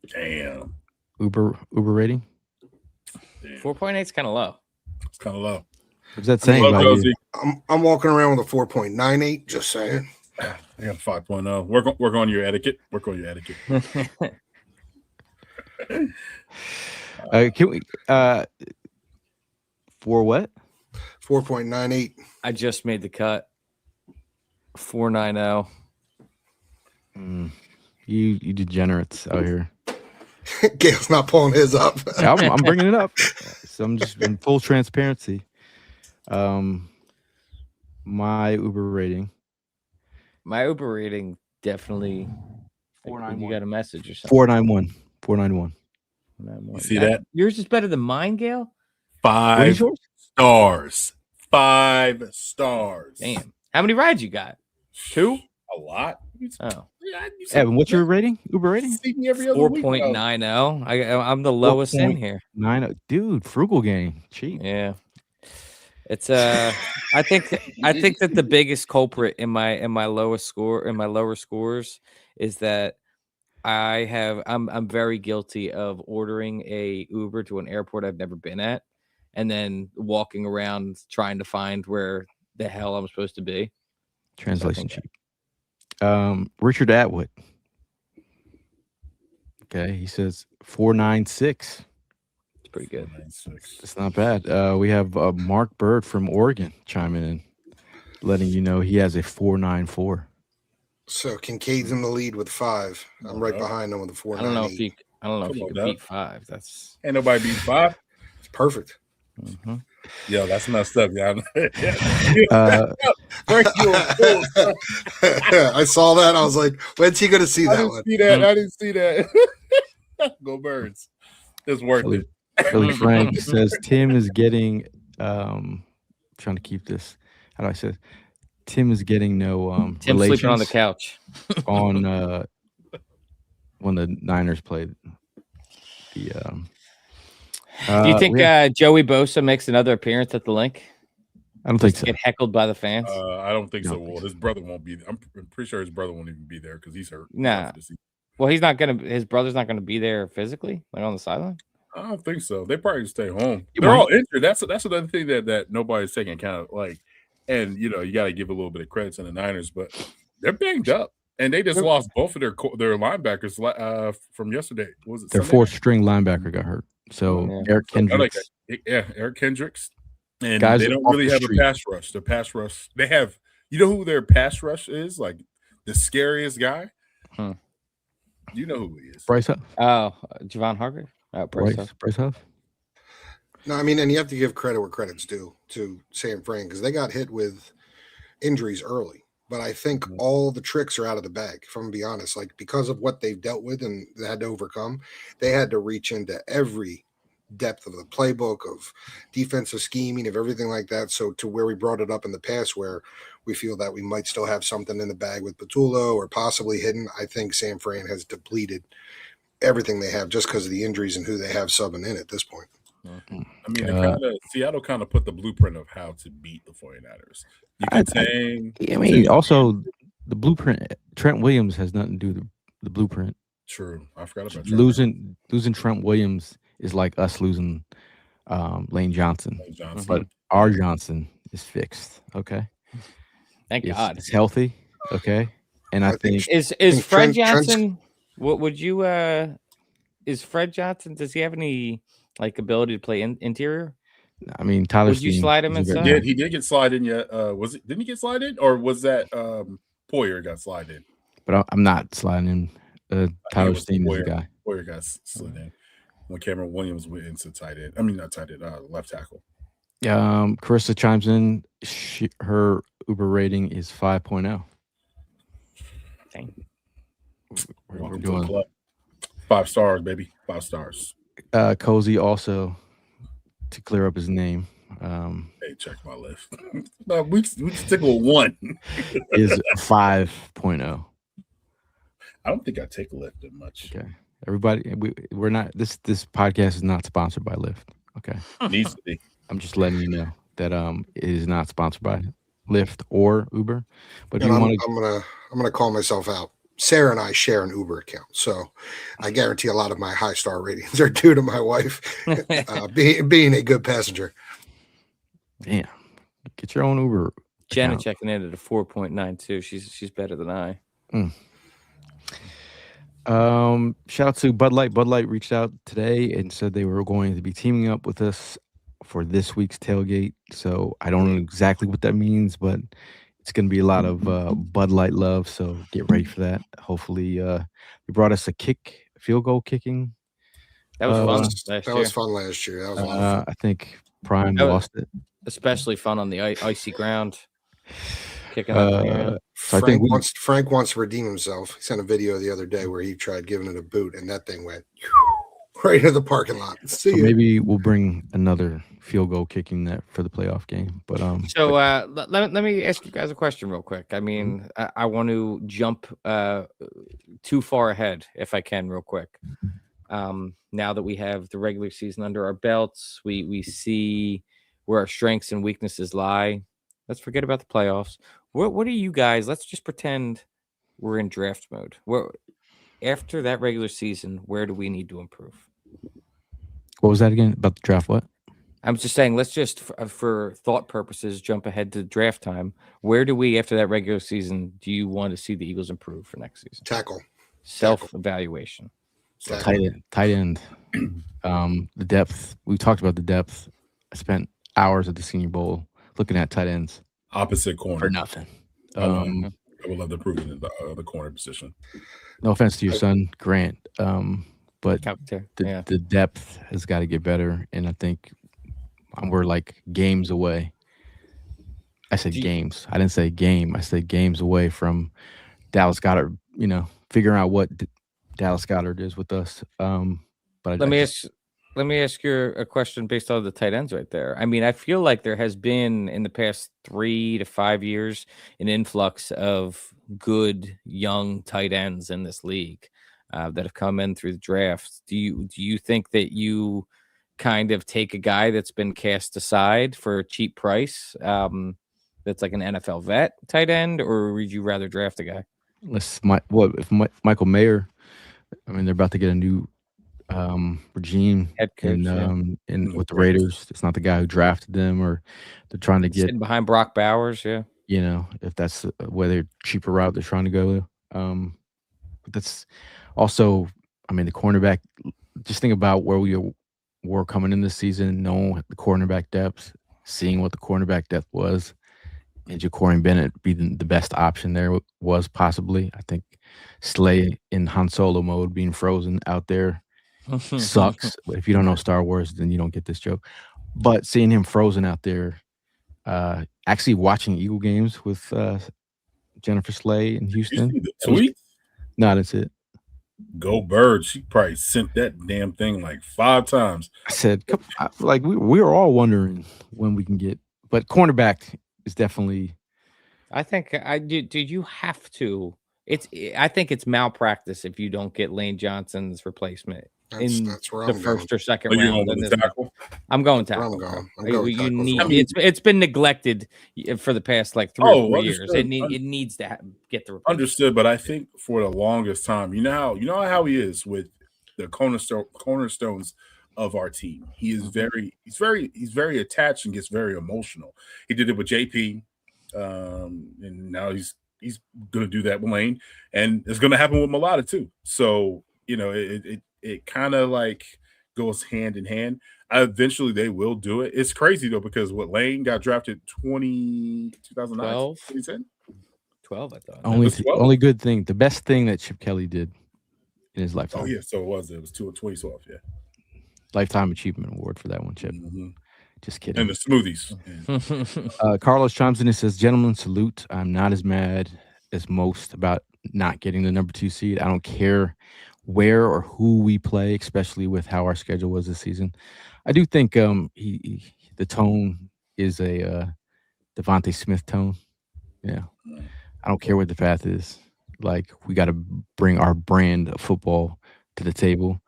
Damn. Uber rating. 4.8 is kind of low. It's kind of low. What's that saying about you? I'm walking around with a 4.98. Just saying. I got 5.0. Work on your etiquette. Work on your etiquette. Can we for what? 4.98. I just made the cut. 4.90. You degenerates out here. Gail's not pulling his up. I'm bringing it up. So I'm just in full transparency. My Uber rating. My Uber rating definitely. 491. You got a message or something? 491. You see that? Yours is better than mine, Gail? 5 stars. 5 stars. Damn. How many rides you got? 2? A lot. Oh. Evan, what's your rating? Uber rating? 4.90. I'm the lowest in here. 90. Dude, frugal game. Cheap. Yeah. It's I think that the biggest culprit in my lower scores is that I'm very guilty of ordering a Uber to an airport I've never been at and then walking around trying to find where the hell I'm supposed to be. Translation sheet. Richard Atwood. Okay, he says 496. It's pretty good. 496. It's not bad. We have Mark Bird from Oregon chiming in, letting you know he has a 494. So Kincaid's in the lead with 5. I'm right behind him with a 498. I don't know if you Come could on, beat 5. That's Ain't nobody beat 5. It's perfect. Yo, that's messed up, y'all. I saw that. I was like, when's he gonna see that one? I didn't see that. Go Birds. It's worth it. Philly Frank says Tim is getting trying to keep this. How do I say it? Tim is getting no Tim sleeping on the couch on when the Niners played the do you think Joey Bosa makes another appearance at the link? I don't think so. Get heckled by the fans? I don't think so. Well, his brother won't be. I'm pretty sure his brother won't even be there because he's hurt. Nah. Well, he's not gonna. His brother's not gonna be there physically, like on the sideline. I don't think so. They probably stay home. They're all injured. That's another thing that nobody's taking account of. Like, and you got to give a little bit of credit to the Niners, but they're banged up, and they just lost both of their linebackers from yesterday. What was it their Sunday? 4th string linebacker got hurt? So Eric Kendricks. Eric Kendricks. And guys they don't really have a pass rush. The pass rush, they have, who their pass rush is? Like the scariest guy? You know who he is. Bryce Huff. Oh, Javon Hargrave. Bryce Huff. No, I mean, and you have to give credit where credit's due to San Fran because they got hit with injuries early. But I think all the tricks are out of the bag, if I'm going to be honest. Like, because of what they've dealt with and they had to overcome, they had to reach into every depth of the playbook, of defensive scheming, of everything like that. So to where we brought it up in the past where we feel that we might still have something in the bag with Patullo or possibly hidden, I think San Fran has depleted everything they have just because of the injuries and who they have subbing in at this point. I mean, Seattle kind of put the blueprint of how to beat the 49ers. Also the blueprint, Trent Williams has nothing to do with the blueprint. True. I forgot about losing Trent Williams is like us losing Lane Johnson. But our Johnson is fixed. Okay. Thank God. It's healthy. Okay. And I think is Fred Johnson, what would you is Fred Johnson, does he have any ability to play interior? I mean, Tyler. Would you slide him inside? Yeah, he did get slide in yet. Didn't he get slide in? Or was that Poyer got slide in? But I'm not sliding in. Tyler Steen is the guy. Poyer got slid in when Cameron Williams went into tight end. I mean, not tight end, left tackle. Carissa chimes in. Her Uber rating is 5.0. Dang. We're doing 5 stars, baby. 5 stars. Cozy also, to clear up his name. Hey, check my list. No, we stick with 1. Is 5.0. I don't think I take Lyft that much. Okay. Everybody, we're not, this podcast is not sponsored by Lyft. Okay. Needs to be. I'm just letting you know that it is not sponsored by Lyft or Uber. But I'm gonna call myself out. Sarah and I share an Uber account, so I guarantee a lot of my high star ratings are due to my wife being a good passenger. Damn, get your own Uber. Janet checking in at a 4.92. She's better than I. Shout out to Bud Light. Bud Light reached out today and said they were going to be teaming up with us for this week's tailgate. So I don't know exactly what that means, but it's going to be a lot of Bud Light love. So get ready for that. Hopefully, they brought us a field goal kicking. That was fun. That was fun last year. That was a lot of fun. I think Prime lost it. Especially fun on the icy ground. Kicking up. So Frank wants to redeem himself. He sent a video the other day where he tried giving it a boot, and that thing went right into the parking lot. So maybe we'll bring another field goal kicking net for the playoff game. But let me ask you guys a question real quick. I mean, I want to jump too far ahead if I can real quick. Now that we have the regular season under our belts, we see where our strengths and weaknesses lie. Let's forget about the playoffs. What are you guys? Let's just pretend we're in draft mode. After that regular season, where do we need to improve? What was that again about the draft? What? I'm just saying, let's just, for thought purposes, jump ahead to draft time. Where do we, after that regular season, do you want to see the Eagles improve for next season? Tackle. Self-evaluation. Tight end. The depth. We talked about the depth. I spent hours at the Senior Bowl looking at tight ends Opposite corner. for nothing. I would love to prove it in the corner position. No offense to your son, Grant, but Yeah. the depth has got to get better, and I think we're like games away. I said games. I didn't say game. I said games away from Dallas Goedert, figuring out what Dallas Goedert is with us. But Let me ask you a question based on the tight ends right there. I mean, I feel like there has been in the past 3 to 5 years an influx of good young tight ends in this league that have come in through the draft. Do you think that you kind of take a guy that's been cast aside for a cheap price, that's like an NFL vet tight end, or would you rather draft a guy? Michael Mayer? I mean, they're about to get a new regime Head coach, in with the Raiders. It's not the guy who drafted them, or they're trying to get sitting behind Brock Bowers. Yeah, if that's whether cheaper route they're trying to go. But that's also, I mean, the cornerback. Just think about where we were coming in this season, knowing the cornerback depth, seeing what the cornerback depth was, and Ja'Cory Bennett being the best option there was possibly. I think Slay in Han Solo mode, being frozen out there, sucks. If you don't know Star Wars, then you don't get this joke. But seeing him frozen out there, actually watching Eagle games with Jennifer Slay in Houston. You see the tweet? No, that's it. Go Bird. She probably sent that damn thing like 5 times. I said, like we were all wondering when we can get, but cornerback is definitely. I think you have to. I think it's malpractice if you don't get Lane Johnson's replacement That's where the I'm first going. or second Are you round. going with the tackle? I'm going That's where tackle. I'm going. I'm going tackle. It's been neglected for the past like 3 or 4 years. It needs to get the replacement. Understood, but I think for the longest time, you know how he is with the cornerstones of our team. He's very attached and gets very emotional. He did it with JP, and now he's going to do that with Lane, and it's going to happen with Mulata too. So it kind of like goes hand in hand. Eventually, they will do it. It's crazy though, because Lane got drafted 2009, 2010. 12, I thought. Only good thing, the best thing that Chip Kelly did in his lifetime. Oh yeah, so it was 2012. Yeah, Lifetime Achievement Award for that one, Chip. Mm-hmm. Just kidding. And the smoothies. Carlos chimes in and says, "Gentlemen, salute. I'm not as mad as most about not getting the number 2 seed. I don't care where or who we play, especially with how our schedule was this season. I do think the tone is a Devontae Smith tone. Yeah, I don't care what the path is. Like, we got to bring our brand of football to the table.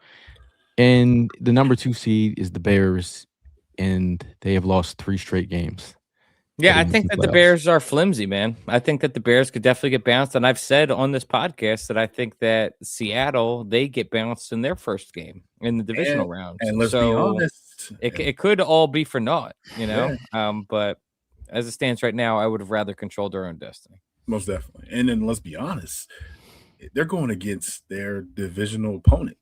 And the number 2 seed is the Bears, and they have lost 3 straight games. Yeah, I think that the Bears are flimsy, man. I think that the Bears could definitely get bounced. And I've said on this podcast that I think that Seattle, they get bounced in their first game in the divisional round. And let's be honest, it could all be for naught, but as it stands right now, I would have rather controlled their own destiny. Most definitely. And then let's be honest, they're going against their divisional opponent.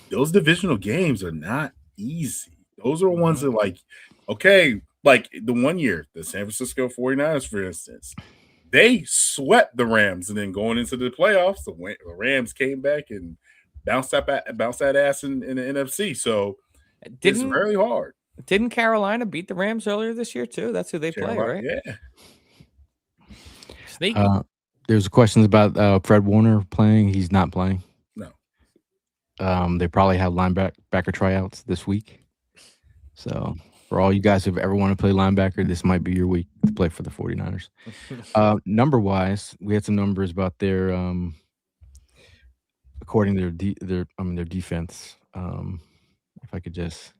Those divisional games are not easy. Those are ones that, like, okay, like the one year, the San Francisco 49ers, for instance, they swept the Rams, and then going into the playoffs, the Rams came back and bounced that ass in the NFC. So it's really hard. Didn't Carolina beat the Rams earlier this year too? That's who they play, right? Yeah. Sneaky. There's questions about Fred Warner playing. He's not playing. No. They probably have linebacker tryouts this week. So for all you guys who've ever wanted to play linebacker, this might be your week to play for the 49ers. Number-wise, we had some numbers about their according to their defense. If I could just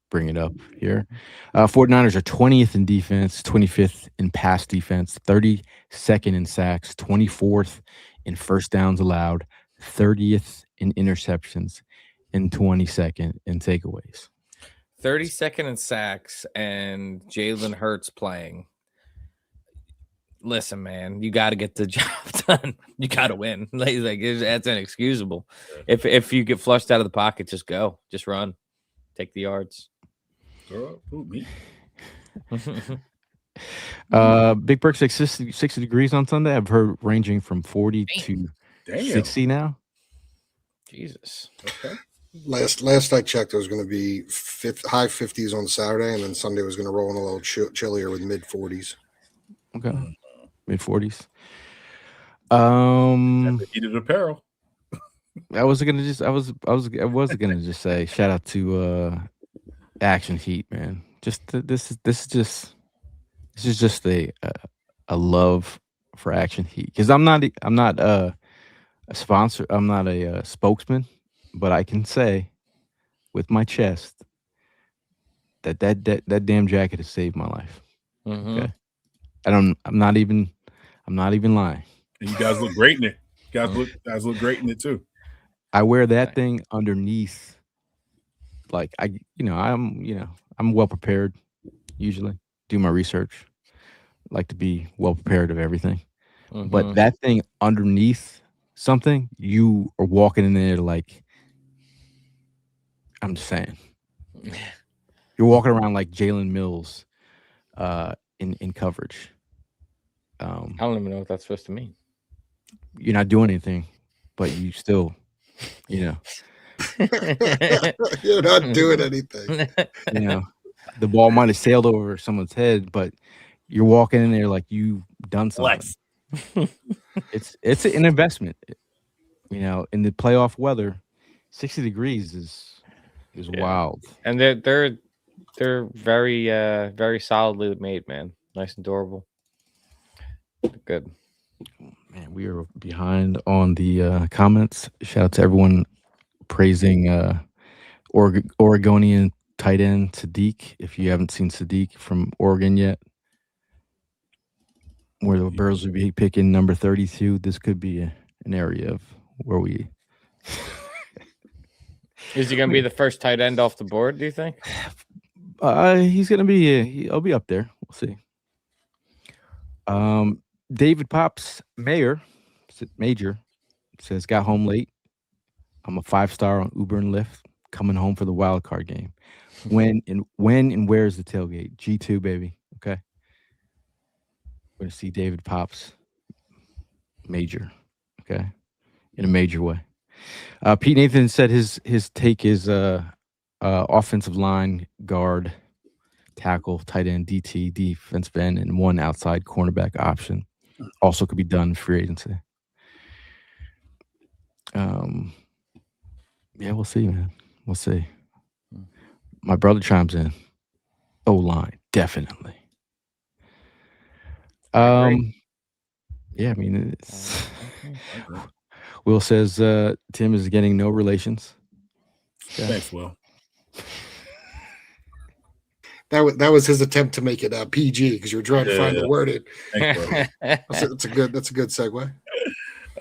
bring it up here. 49ers are 20th in defense, 25th in pass defense, 32nd in sacks, 24th in first downs allowed, 30th in interceptions, and 22nd in takeaways. 32nd in sacks and Jalen Hurts playing. Listen, man, you got to get the job done. You got to win. Like that's inexcusable. If you get flushed out of the pocket, just go, just run, take the yards. Me. Big Burke says 60 degrees on Sunday. I've heard ranging from 40 to 60 now. Jesus. Okay. Last I checked, it was going to be high 50s on Saturday, and then Sunday was going to roll in a little chillier with mid 40s. Okay, mid 40s. Heated apparel. I was gonna just say shout out to Action Heat, man. This is just a love for Action Heat, because I'm not a sponsor. I'm not a spokesman, but I can say with my chest that damn jacket has saved my life. Okay, I'm not even lying. And you guys look great in it. Guys look great in it too. I wear that thing underneath. Like I'm well prepared. Usually, do my research. Like to be well prepared of everything. But that thing underneath something, you are walking in there like, I'm just saying, you're walking around like Jalen Mills, in coverage. I don't even know what that's supposed to mean. You're not doing anything, but you still, you're not doing anything. The ball might have sailed over someone's head, but you're walking in there like you've done something. It's an investment. In the playoff weather, 60 degrees is wild. And they're very very solidly made, man. Nice and durable. Good. Man, we are behind on the comments. Shout out to everyone praising Oregonian tight end Sadiq. If you haven't seen Sadiq from Oregon yet, where the Birds would be picking number 32, this could be an area of where we. Is he going to be the first tight end off the board, do you think? He's going to be. He'll be up there. We'll see. David Pops Major says, got home late. I'm a 5-star on Uber and Lyft, coming home for the wild card game. When and where is the tailgate? G2, baby. Okay. We're going to see David Pops Major. Okay. In a major way. Pete Nathan said his take is offensive line, guard, tackle, tight end, DT, defensive end, and one outside cornerback option. Also could be done in free agency. Yeah, we'll see, man. We'll see. My brother chimes in. O-line, definitely. Yeah, I mean, it's... Will says Tim is getting no relations. Okay. Thanks, Will. That was his attempt to make it PG, because you were trying to find the wording. Thanks, that's a good segue.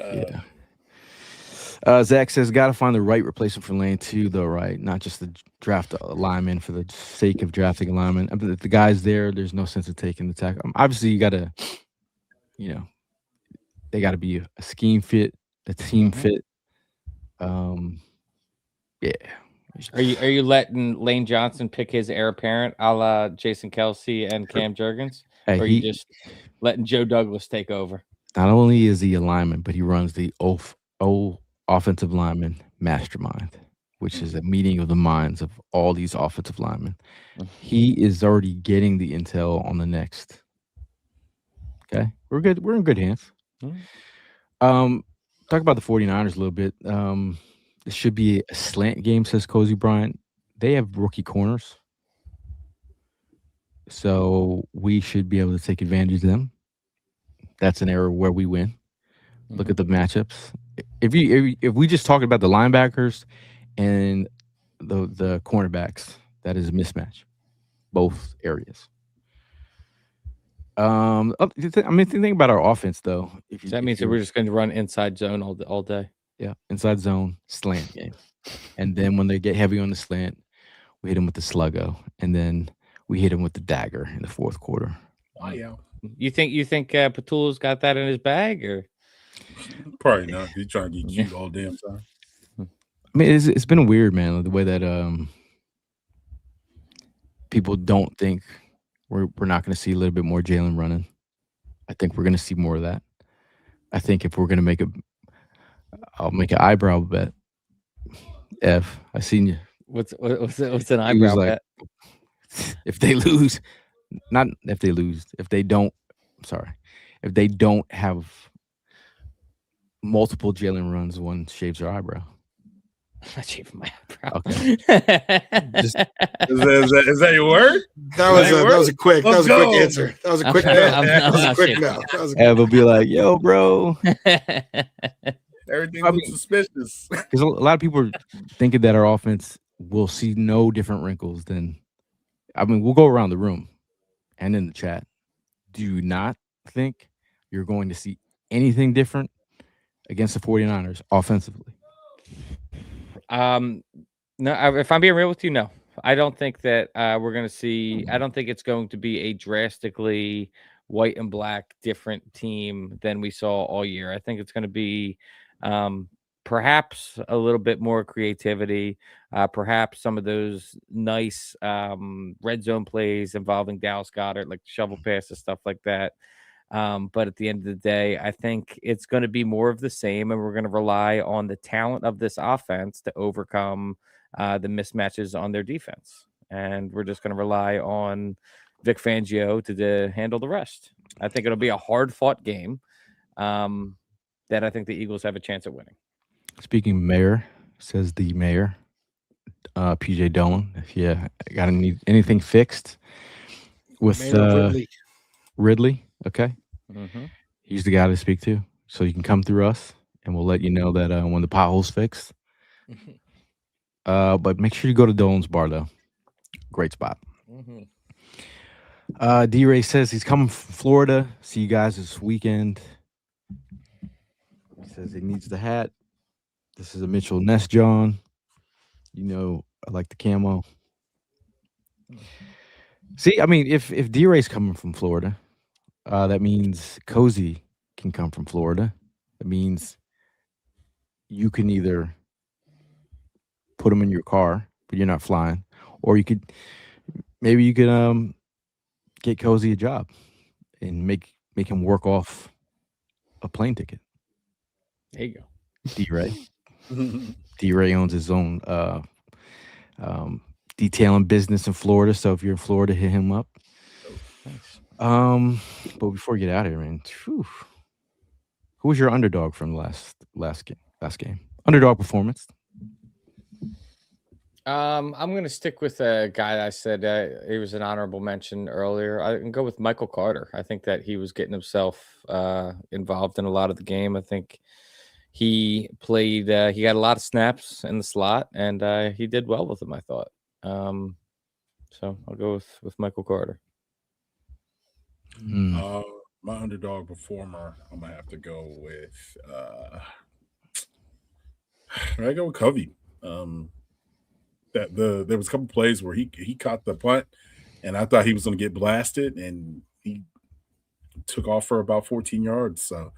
Yeah. Zach says, got to find the right replacement for Lane too, though, right? Not just the draft a lineman for the sake of drafting a lineman. I mean, if the guy's there, there's no sense of taking the tackle. Obviously, you got to, they got to be a scheme fit, a team fit. Yeah. Are you letting Lane Johnson pick his heir apparent, a la Jason Kelsey and Cam Jurgens? Or are you just letting Joe Douglas take over? Not only is he a lineman, but he runs the offensive lineman mastermind, which is a meeting of the minds of all these offensive linemen. He is already getting the intel on the next. Okay, we're good. We're in good hands. Talk about the 49ers a little bit. This should be a slant game, says Cozy Bryant. They have rookie corners, so we should be able to take advantage of them. That's an area where we win. Look at the matchups. If we just talk about the linebackers and the cornerbacks, That is a mismatch, both areas. Think about our offense though. So that means that we're just going to run inside zone all day. Yeah, inside zone slant game, and then when they get heavy on the slant, we hit them with the sluggo, and then we hit them with the dagger in the fourth quarter. Wow. You think Petula's got that in his bag, or Probably not. He's trying to get cute all damn time. I mean, it's been weird, man. The way that people don't think we're not going to see a little bit more Jalen running. I think we're going to see more of that. I think if we're going to I'll make an eyebrow bet. F, I seen you. What's an eyebrow bet? If they lose, not if they lose, if they don't. Sorry, if they don't have multiple Jalen runs, one shaves their eyebrow. I'm not shaving my eyebrow. Okay. Is that your word? That was a quick answer. That was a quick no. That was a quick no. Ev will be like, "Yo, bro." Everything looks suspicious. Because a lot of people are thinking that our offense will see no different wrinkles than. I mean, we'll go around the room and in the chat. Do you not think you're going to see anything different against the 49ers offensively? No, if I'm being real with you, no. I don't think that we're going to see. I don't think it's going to be a drastically white and black different team than we saw all year. I think it's going to be perhaps a little bit more creativity, perhaps some of those nice red zone plays involving Dallas Goedert, like shovel passes, stuff like that. But at the end of the day, I think it's going to be more of the same, and we're going to rely on the talent of this offense to overcome the mismatches on their defense. And we're just going to rely on Vic Fangio to handle the rest. I think it'll be a hard-fought game that I think the Eagles have a chance at winning. Speaking of mayor, says the mayor, PJ Dolan, if you got anything fixed with Ridley, okay? Mm-hmm. He's the guy to speak to. So you can come through us, and we'll let you know that when the pothole's fixed. But make sure you go to Dolan's Bar, though. Great spot. Mm-hmm. D-Ray says he's coming from Florida. See you guys this weekend. He says he needs the hat. This is a Mitchell Ness Jawn. You know, I like the camo. See, I mean, if D-Ray's coming from Florida, that means Cozy can come from Florida. That means you can either put him in your car, but you're not flying, or you could get Cozy a job and make him work off a plane ticket. There you go. D-Ray. D-Ray owns his own detailing business in Florida. So if you're in Florida, hit him up. Thanks. But before we get out of here, man, who was your underdog from last game? Underdog performance. I'm gonna stick with a guy I said he was an honorable mention earlier. I can go with Michael Carter. I think that he was getting himself involved in a lot of the game. I think he played. He got a lot of snaps in the slot, and he did well with them, I thought. So I'll go with Michael Carter. My underdog performer, I'm gonna have to go with. I go with Covey. There was a couple plays where he caught the punt, and I thought he was going to get blasted, and he took off for about 14 yards. So,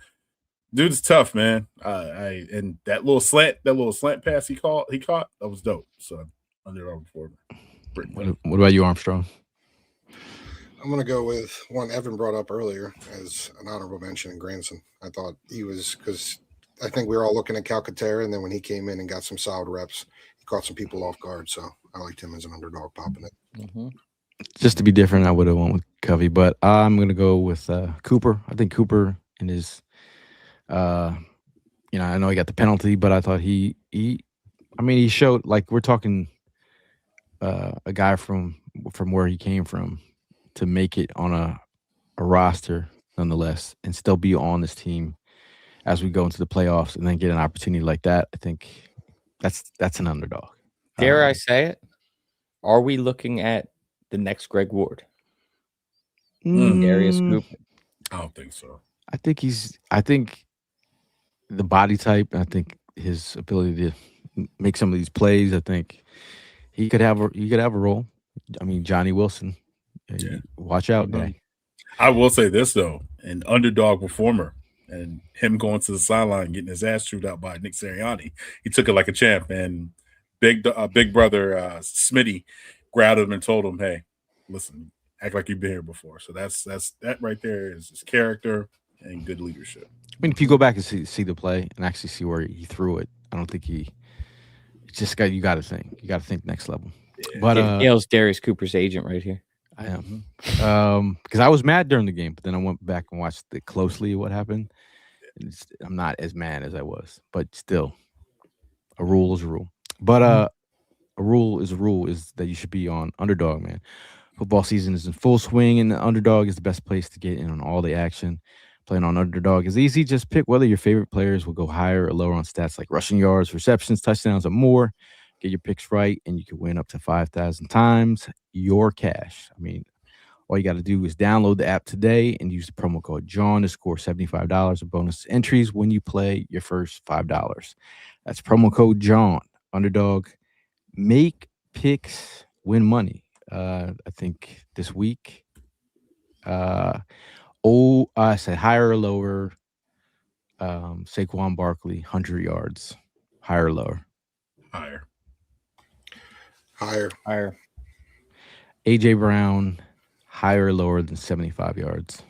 dude's tough, man. And that little slant pass he caught, that was dope. So, underdog performer. What about you, Armstrong? I'm going to go with one Evan brought up earlier as an honorable mention in Granson. I thought he was, because I think we were all looking at Calcaterra, and then when he came in and got some solid reps, he caught some people off guard. So I liked him as an underdog popping it. Mm-hmm. Just to be different, I would have went with Covey, but I'm going to go with Cooper. I think Cooper in his, I know he got the penalty, but I thought he showed, like, we're talking a guy from where he came from to make it on a roster nonetheless and still be on this team as we go into the playoffs and then get an opportunity like that. I think that's an underdog. Dare I say it? Are we looking at the next Greg Ward? Mm. Darius Cooper? I don't think so. I think the body type, I think his ability to make some of these plays, I think he could have a role. I mean, Johnny Wilson, Yeah. watch out, guy. I will say this though, an underdog performer, and him going to the sideline and getting his ass chewed out by Nick Sirianni, he took it like a champ. And big brother Smitty grabbed him and told him, "Hey, listen, act like you've been here before." So that right there is his character and good leadership. I mean, if you go back and see the play and actually see where he threw it, I don't think he. It's just you got to think. You got to think next level. Yeah. But Gail's Darius Cooper's agent right here. I am. Because I was mad during the game, but then I went back and watched it closely. What happened? I'm not as mad as I was, but still, a rule is a rule. But a rule is that you should be on Underdog, man. Football season is in full swing, and the Underdog is the best place to get in on all the action. Playing on Underdog is easy. Just pick whether your favorite players will go higher or lower on stats like rushing yards, receptions, touchdowns, or more. Get your picks right, and you can win up to 5,000 times your cash. I mean, all you got to do is download the app today and use the promo code Jawn to score $75 of bonus entries when you play your first $5. That's promo code Jawn. Underdog. Make picks, win money. I think this week, I said higher or lower. Saquon Barkley, 100 yards. Higher or lower? Higher. AJ Brown, higher or lower than 75 yards?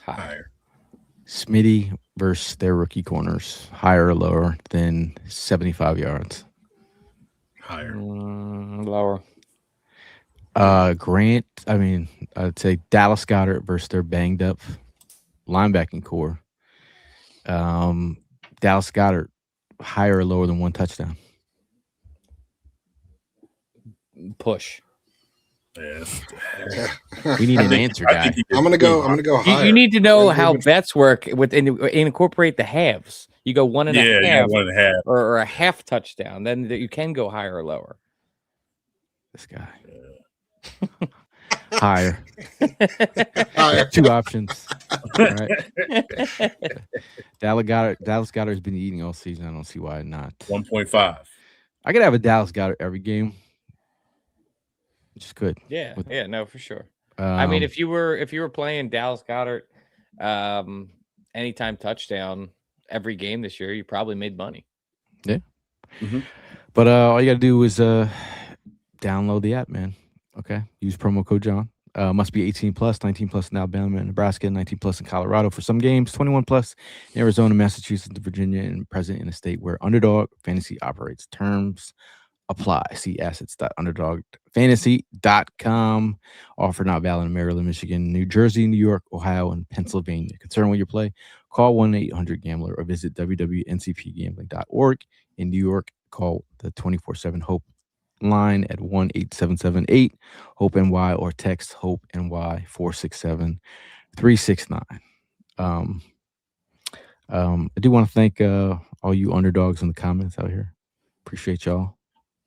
Higher. Smitty versus their rookie corners, higher or lower than 75 yards? Higher. Lower. Grant, I'd say Dallas Goedert versus their banged up linebacking core. Dallas Goedert, higher or lower than one touchdown? Push. Yes. We need an answer, guy. I'm gonna go higher. You need to know how bets work and incorporate the halves. You go 1.5, Yeah, 1.5. or a half touchdown. Then you can go higher or lower. This guy. Higher. Higher. Two options. All right. Dallas Goedert has been eating all season. I don't see why not. 1.5. I could have a Dallas Goedert every game. Just could. Yeah, no, for sure. I mean, if you were playing Dallas Goedert, anytime touchdown every game this year, you probably made money. Yeah. Mm-hmm. But all you got to do is download the app, man. Okay. Use promo code Jawn. Must be 18 plus, 19 plus in Alabama and Nebraska, 19 plus in Colorado for some games, 21 plus in Arizona, Massachusetts, Virginia, and present in a state where Underdog Fantasy operates. Terms apply. See assets.underdogfantasy.com. Offer not valid in Maryland, Michigan, New Jersey, New York, Ohio, and Pennsylvania. Concerned with your play? Call 1-800-GAMBLER or visit www.ncpgambling.org. In New York, call the 24/7 HOPE line at 1-8778-HOPE-NY or text HOPE-NY 467-369. I do want to thank all you underdogs in the comments out here. Appreciate y'all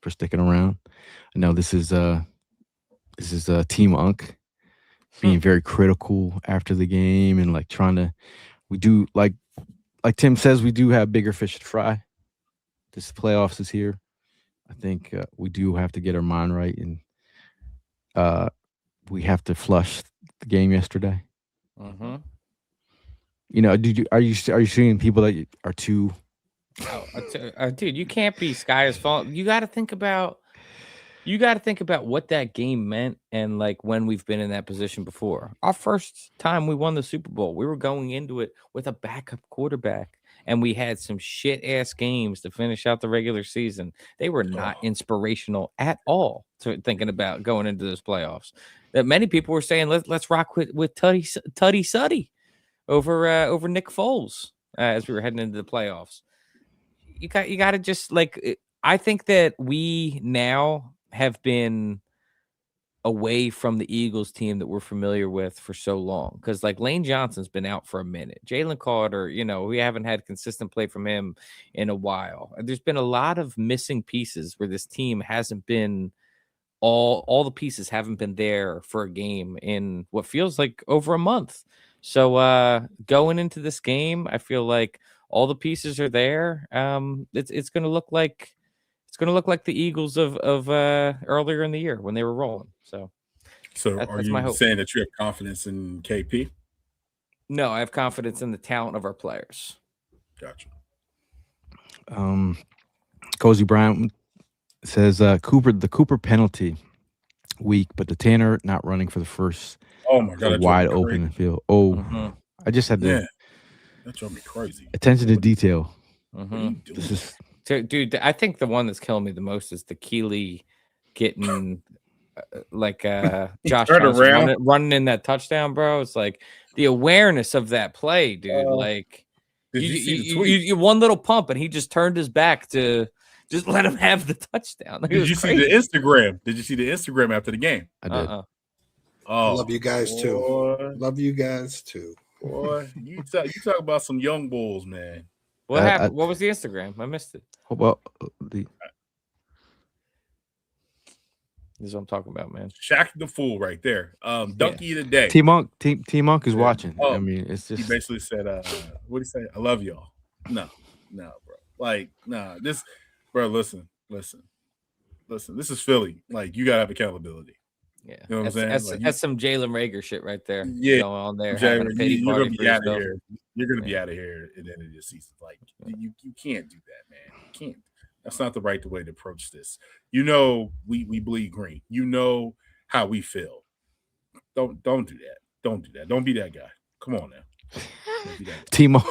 for sticking around. I know this is Team Unk being very critical after the game and like trying to. We do like Tim says, we do have bigger fish to fry. This playoffs is here. I think we do have to get our mind right, and we have to flush the game yesterday. Mm-hmm. You know, are you seeing people that are too? Dude, you can't be sky is falling. You got to think about what that game meant, and like when we've been in that position before. Our first time we won the Super Bowl, we were going into it with a backup quarterback, and we had some shit ass games to finish out the regular season. They were not inspirational at all to thinking about going into those playoffs. That many people were saying, let's rock with Tutty Suddy over Nick Foles as we were heading into the playoffs. You got to just like. I think that we now have been away from the Eagles team that we're familiar with for so long, because like Lane Johnson's been out for a minute. Jalen Carter, we haven't had consistent play from him in a while. There's been a lot of missing pieces where this team hasn't been all the pieces haven't been there for a game in what feels like over a month. So going into this game, I feel like all the pieces are there. It's going to look like the Eagles of earlier in the year when they were rolling. So are that's my you hope. saying that you have confidence in KP? No, I have confidence in the talent of our players. Gotcha. Cozy Bryant says the Cooper penalty weak, but the Tanner not running for the first Oh my god, that drove wide me open crazy. field. Oh, Mhm. I just had to Yeah, that drove me crazy. attention to detail. What are you doing? This is Dude, I think the one that's killing me the most is the Keeley getting Josh turned Johnson around. running in that touchdown, bro. It's like the awareness of that play, dude. Like Did you see the tweet? you one little pump and he just turned his back to just let him have the touchdown. Like, Did you see the Instagram? Did you see the Instagram after the game? I did. Oh, Love you guys too. boy, Love you guys too. boy. You talk about some young bulls, man. What happened? What was the Instagram? I missed it. Well, This is what I'm talking about, man. Shaq the fool right there. Donkey of the day. T Monk is watching. Oh, I mean, it's He just basically said, what did he say? I love y'all. No, bro. Like, nah, this, bro, listen. This is Philly. Like, you gotta have accountability. Yeah, You know what I'm saying? That's, Like, that's some Jalen Rager shit right there. Yeah, going on there. Jay, Having a pity you're party gonna for be out of yourself. here. You're gonna be out of here at the end of this season. Like, you can't do that, man. You can't. That's not the right way to approach this. You know, we bleed green. You know how we feel. Don't do that. Don't do that. Don't be that guy. Come on now. Don't be that guy. T Monk.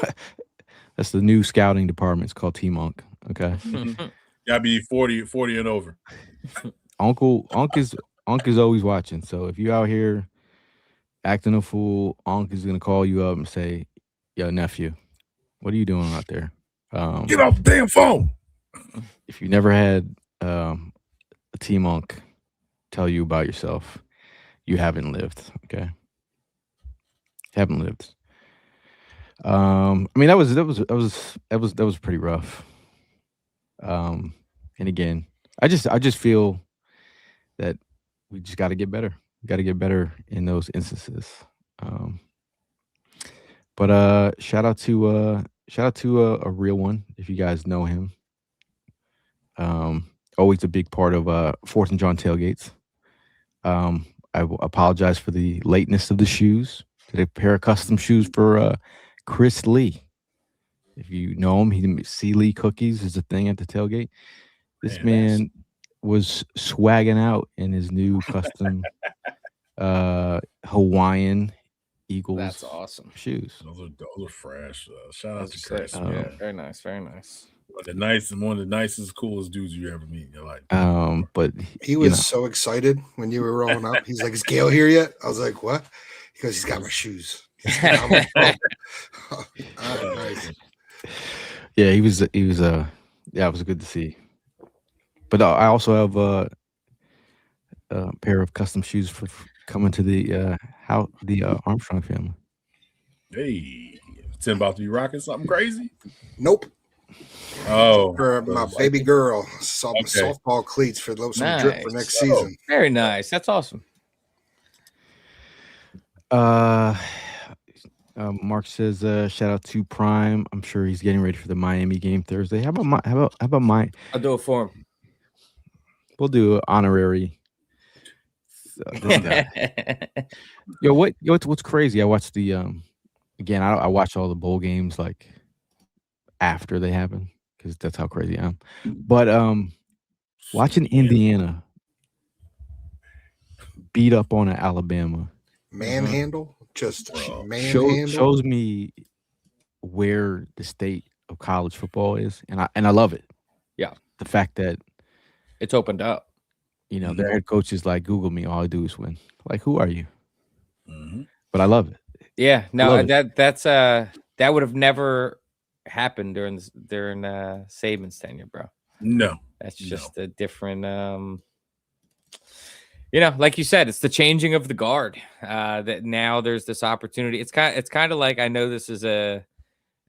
That's the new scouting department. It's called T Monk. Okay. Gotta be 40 and over. Uncle is always watching. So if you out here acting a fool, Uncle is gonna call you up and say, "Yo, nephew, what are you doing out there? Get off the damn phone." If you never had a T Monk tell you about yourself, you haven't lived. Okay, you haven't lived. I mean, that was pretty rough. And again, I just feel that we just got to get better. We got to get better in those instances. But shout out to a real one if you guys know him. Always a big part of 4th and Jawn tailgates. I apologize for the lateness of the shoes. Did a pair of custom shoes for Chris Lee. If you know him, C. Lee Cookies is a thing at the tailgate. This man was swagging out in his new custom Hawaiian Eagles. That's awesome. Shoes. Those are fresh. Shout out to Chris. Yeah, very nice, very nice. One of the nicest, coolest dudes you ever meet in your life. But he was so excited when you were rolling up. He's like, "Is Gail here yet?" I was like, "What?" Because he's got my shoes. I'm like, oh, nice. Yeah, he was. Yeah, it was good to see. But I also have a pair of custom shoes for coming to the Armstrong family. Hey, Tim about to be rocking something crazy? Nope. Oh, for my baby girl, softball cleats for some drip for next season. Very nice. That's awesome. Mark says, shout out to Prime. I'm sure he's getting ready for the Miami game Thursday. How about my? I'll do it for him. We'll do an honorary. What's crazy? I watched the again. I watch all the bowl games like after they happen because that's how crazy I am. But watching Indiana beat up on an Alabama manhandle, manhandle shows me where the state of college football is, and I love it. Yeah, the fact that it's opened up. You know, their head coach is like, Google me, all I do is win. Like, who are you? Mm-hmm. But I love it. Yeah, no, that's that would have never happened during Saban's tenure, bro. No, that's just a different. Like you said, it's the changing of the guard. That now there's this opportunity. It's kind of like, I know this is a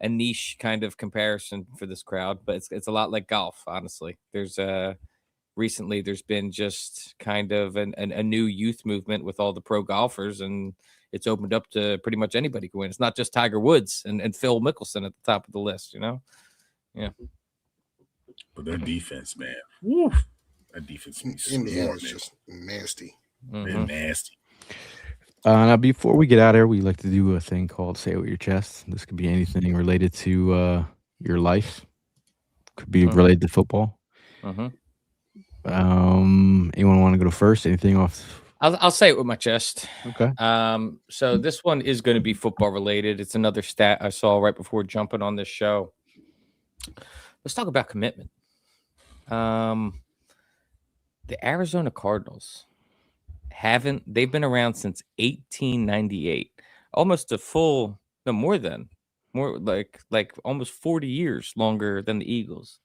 niche kind of comparison for this crowd, but it's a lot like golf. Honestly, there's recently there's been just kind of a new youth movement with all the pro golfers, and it's opened up to pretty much anybody can win. It's not just Tiger Woods and Phil Mickelson at the top of the list, Yeah. But their defense, man. Woo. That defense is Indiana's just nasty. They're nasty. Now, before we get out of here, we like to do a thing called Say It With Your Chest. This could be anything related to your life. Could be related to football. Anyone want to go first? Anything off? I'll say it with my chest. Okay. So this one is going to be football related. It's another stat I saw right before jumping on this show. Let's talk about commitment. The Arizona Cardinals they've been around since 1898, almost more like almost 40 years longer than the Eagles.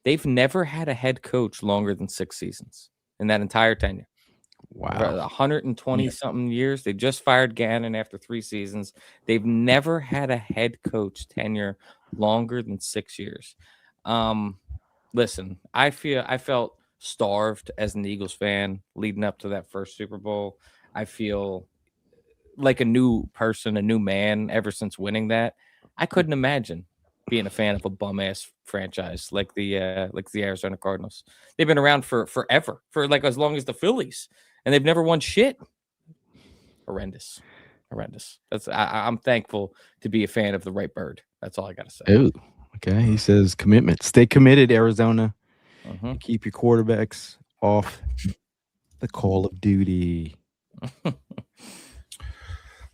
They've never had a head coach longer than 6 seasons in that entire tenure. Wow. 120 something years. They just fired Gannon after 3 seasons. They've never had a head coach tenure longer than 6 years. Listen, I felt starved as an Eagles fan leading up to that first Super Bowl. I feel like a new person, a new man ever since winning that. I couldn't imagine being a fan of a bum ass franchise like the Arizona Cardinals. They've been around for forever, for like as long as the Phillies, and they've never won shit. Horrendous. I'm thankful to be a fan of the right bird. That's all I gotta say. Ooh, okay. He says commitment. Stay committed, Arizona. Keep your quarterbacks off the Call of Duty.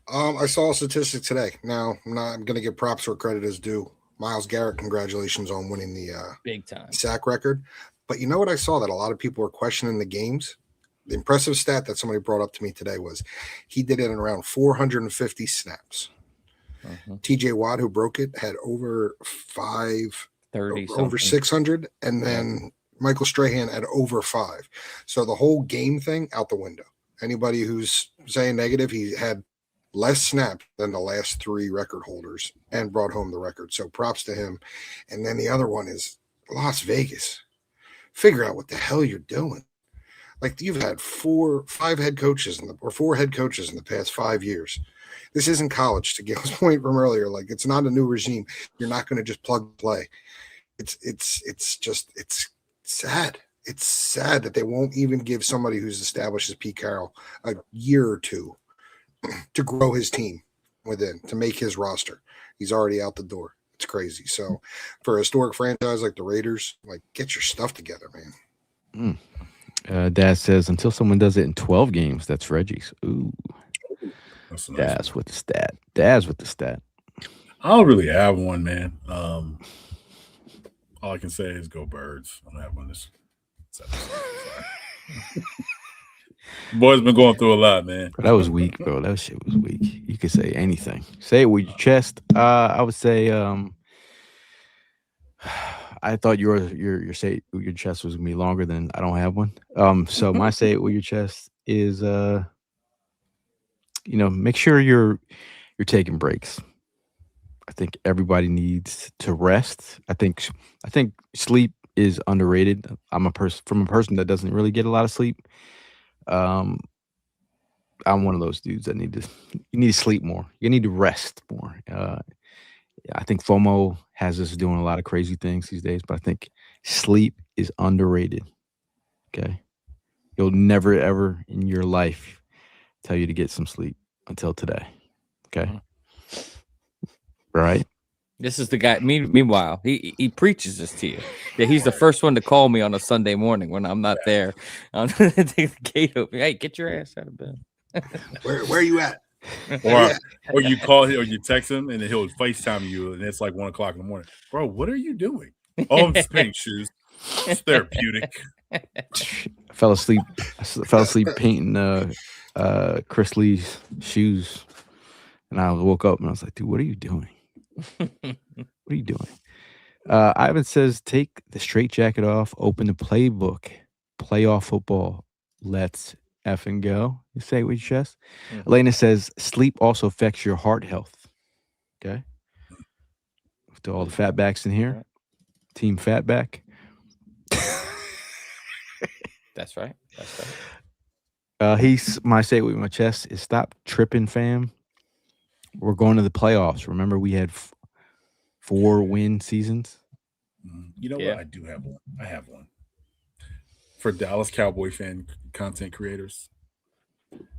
I saw a statistic today. Now, I'm going to give props where credit is due. Myles Garrett, congratulations on winning the big time sack record. But you know what I saw that a lot of people were questioning the games? The impressive stat that somebody brought up to me today was he did it in around 450 snaps. TJ Watt, who broke it, had over 600, and then Michael Strahan had over 5. So the whole game thing out the window. Anybody who's saying negative, he had less snaps than the last 3 record holders and brought home the record. So props to him. And then the other one is Las Vegas. Figure out what the hell you're doing. Like, you've had 4 head coaches in the past 5 years. This isn't college, to Gail's point from earlier. Like, it's not a new regime. You're not going to just plug and play. It's sad. It's sad that they won't even give somebody who's established as Pete Carroll a year or 2 to grow his team within, to make his roster. He's already out the door. It's crazy. So for a historic franchise like the Raiders, like, get your stuff together, man. Dad says until someone does it in 12 games, that's Reggie's. Ooh. That's nice. Dad's with the stat. Dad's with the stat. I don't really have one, man. All I can say is go Birds. I don't have one this episode. Boys been going through a lot, man. Bro, that was weak, bro. That shit was weak. You could say anything. Say it with your chest. I would say I thought your say it with your chest was gonna be longer than I don't have one. So my say it with your chest is make sure you're taking breaks. I think everybody needs to rest. I think sleep is underrated. I'm a person that doesn't really get a lot of sleep. I'm one of those dudes that you need to sleep more. You need to rest more. I think FOMO has us doing a lot of crazy things these days, but I think sleep is underrated. Okay. You'll never, ever in your life tell you to get some sleep until today. Okay. Right. This is the guy. Meanwhile, he preaches this to you. Yeah, he's the first one to call me on a Sunday morning when I'm not there. I'm gonna take the gate open. Hey, get your ass out of bed. Where are you at? Or you call him or you text him and then he'll FaceTime you and it's like 1 o'clock in the morning. Bro, what are you doing? Oh, I'm just painting shoes. It's therapeutic. I fell asleep painting Chris Lee's shoes, and I woke up and I was like, dude, what are you doing? What are you doing? Ivan says, take the straitjacket off, open the playbook, playoff football. Let's effing go. You say it with your chest. Elena says, sleep also affects your heart health. Okay. To all the fatbacks in here, Team Fatback. That's right. That's right. My say it with my chest is stop tripping, fam. We're going to the playoffs. Remember, we had 4-win seasons. You know Yeah. what? I do have one. I have one for Dallas Cowboy fan content creators.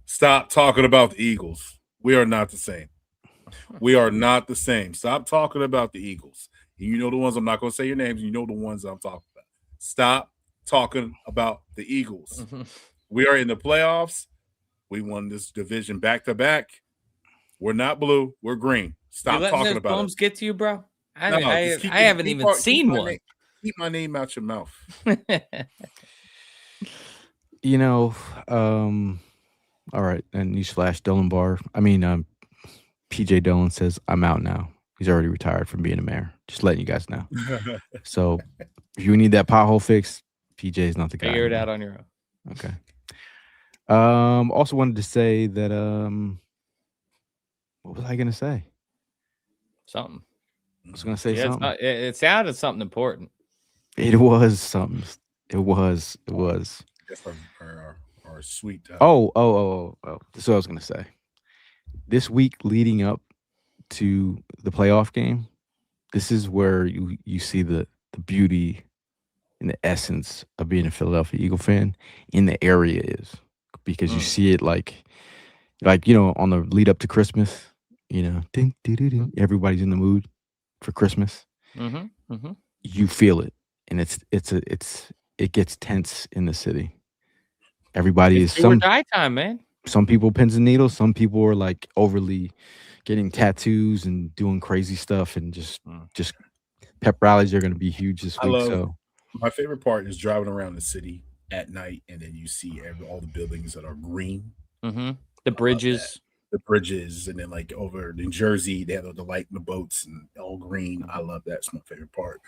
Stop talking about the Eagles. We are not the same. We are not the same. Stop talking about the Eagles. You know the ones, I'm not going to say your names. You know the ones I'm talking about. Stop talking about the Eagles. We are in the playoffs. We won this division back to back. We're not blue. We're green. Stop letting talking those about bums it. get to you, bro? I No, haven't even seen one. Keep my name out your mouth. You know, all right. And newsflash, PJ Dolan says, I'm out now. He's already retired from being a mayor. Just letting you guys know. So if you need that pothole fixed, PJ is not the guy. Figure it out on your own. Okay. Also wanted to say that what was I gonna say? Something. I was gonna say something. It sounded something important. It was something. It was. That's our sweet. Oh. That's what I was gonna say. This week leading up to the playoff game, this is where you see the beauty and the essence of being a Philadelphia Eagle fan in the area is, because you see it like on the lead up to Christmas, ding, ding, ding, ding, everybody's in the mood for Christmas. You feel it, and it gets tense in the city. Everybody it's do or die time, man. Some people pins and needles. Some people are like overly getting tattoos and doing crazy stuff, and just pep rallies are going to be huge this week. So my favorite part is driving around the city at night, and then you see all the buildings that are green. The bridges. The bridges, and then like over in Jersey, they have the light in the boats and all green. I love that. It's my favorite part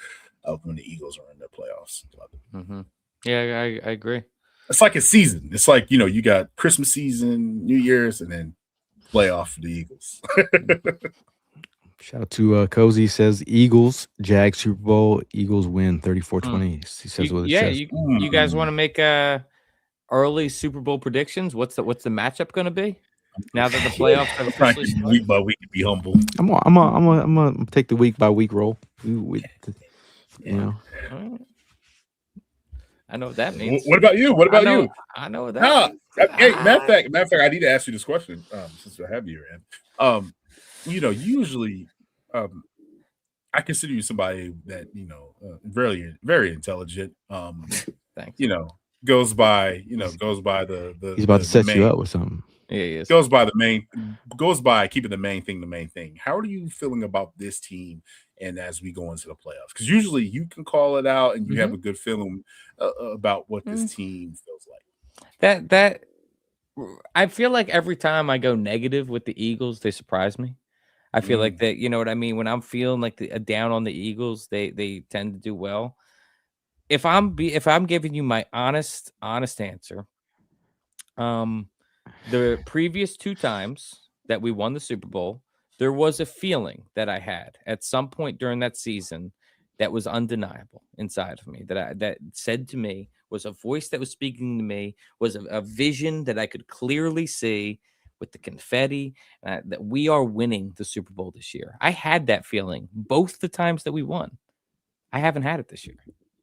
of when the Eagles are in the playoffs. Love it. Yeah, I agree. It's like a season. It's like, you got Christmas season, New Year's, and then playoff for the Eagles. Shout out to Cozy, says Eagles, Jags Super Bowl, Eagles win 34-20. He says what it says. You guys want to make early Super Bowl predictions? What's the matchup going to be? Now that the playoffs have officially started? Week by week to be humble. I'm gonna take the week by week roll. I know what that means. What about you? You? I know what that means. Hey, matter of fact, I need to ask you this question since I have you in. Usually, I consider you somebody that very, very intelligent. Thanks. Goes by the. He's about to set you up with something. Yeah, he is. Goes by keeping the main thing the main thing. How are you feeling about this team? And as we go into the playoffs, because usually you can call it out and you have a good feeling about what this team feels like. That I feel like every time I go negative with the Eagles, they surprise me. I feel like that, you know what I mean? When I'm feeling like down on the Eagles, they tend to do well. If I'm giving you my honest answer, the previous 2 times that we won the Super Bowl, there was a feeling that I had at some point during that season that was undeniable inside of me, that said to me, was a voice that was speaking to me, was a vision that I could clearly see with the confetti, that we are winning the Super Bowl this year. I had that feeling both the times that we won. I haven't had it this year.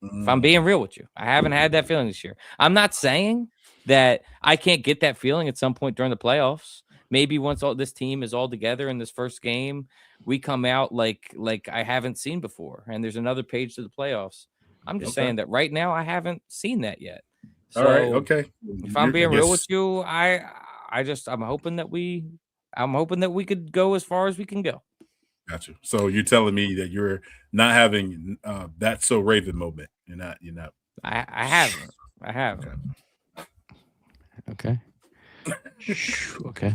If I'm being real with you, I haven't had that feeling this year. I'm not saying that I can't get that feeling at some point during the playoffs. Maybe once all this team is all together in this first game, we come out like I haven't seen before, and there's another page to the playoffs. I'm just saying that right now I haven't seen that yet. So all right, okay. If I'm being real with you, I'm hoping that we could go as far as we can go. Gotcha. So you're telling me that you're not having that so Raven moment. You're not. I haven't. Okay. Okay.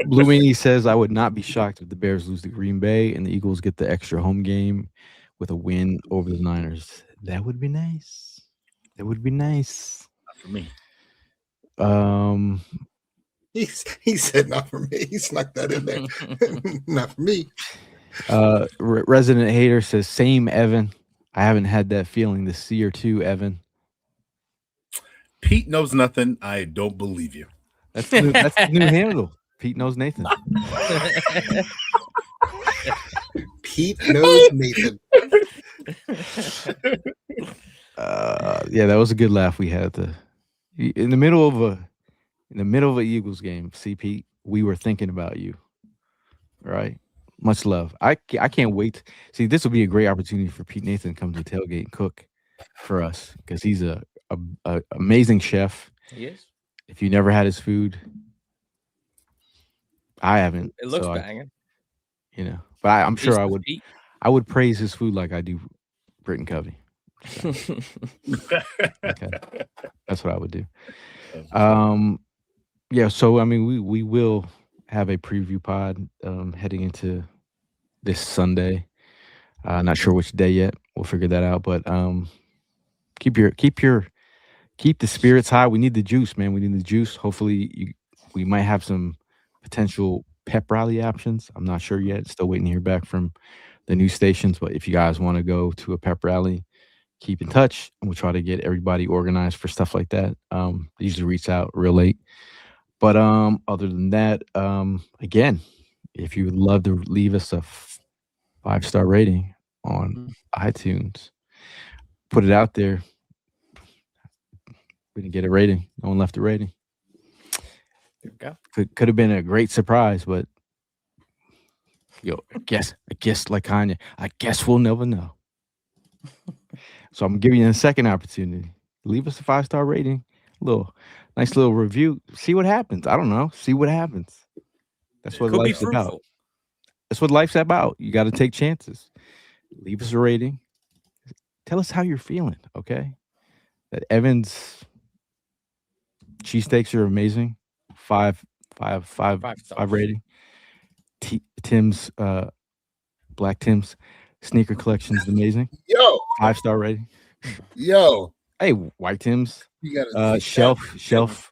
Blue Meanie says, I would not be shocked if the Bears lose to Green Bay and the Eagles get the extra home game with a win over the Niners. That would be nice. Not for me. He said not for me. He snuck that in there. Not for me. Resident Hater says, same Evan. I haven't had that feeling this year too, Evan. Pete knows nothing. I don't believe you. That's the new handle. Pete knows Nathan. Pete knows Nathan. Yeah, that was a good laugh we had in the middle of a Eagles game. See, Pete, we were thinking about you. Right. Much love. I can't wait. See, this will be a great opportunity for Pete Nathan to come to the tailgate and cook for us because he's a amazing chef. He is. If you never had his food, I haven't. It looks so banging. But I'm sure I would. Pete. I would praise his food like I do Britton Covey. So, okay, that's what I would do. Yeah. So I mean, we will have a preview pod heading into this Sunday. Not sure which day yet. We'll figure that out. But keep the spirits high. We need the juice, man. We need the juice. Hopefully, we might have some potential pep rally options. I'm not sure yet. Still waiting to hear back from the news stations. But if you guys want to go to a pep rally, keep in touch, and we'll try to get everybody organized for stuff like that. They usually reach out real late. But other than that, again, if you would love to leave us a 5-star rating on iTunes, put it out there. We didn't get a rating. No one left a rating. There we go. Could have been a great surprise, but I guess like Kanye, I guess we'll never know. So I'm giving you a second opportunity. Leave us a 5-star rating, nice little review. See what happens. I don't know. See what happens. That's what life's about. That's what life's about. You got to take chances. Leave us a rating. Tell us how you're feeling. Okay. That Evan's cheesesteaks are amazing. 5 rating. Tim's Black Tim's sneaker collection is amazing. Yo, 5-star rating. Yo, hey, White Tim's shelf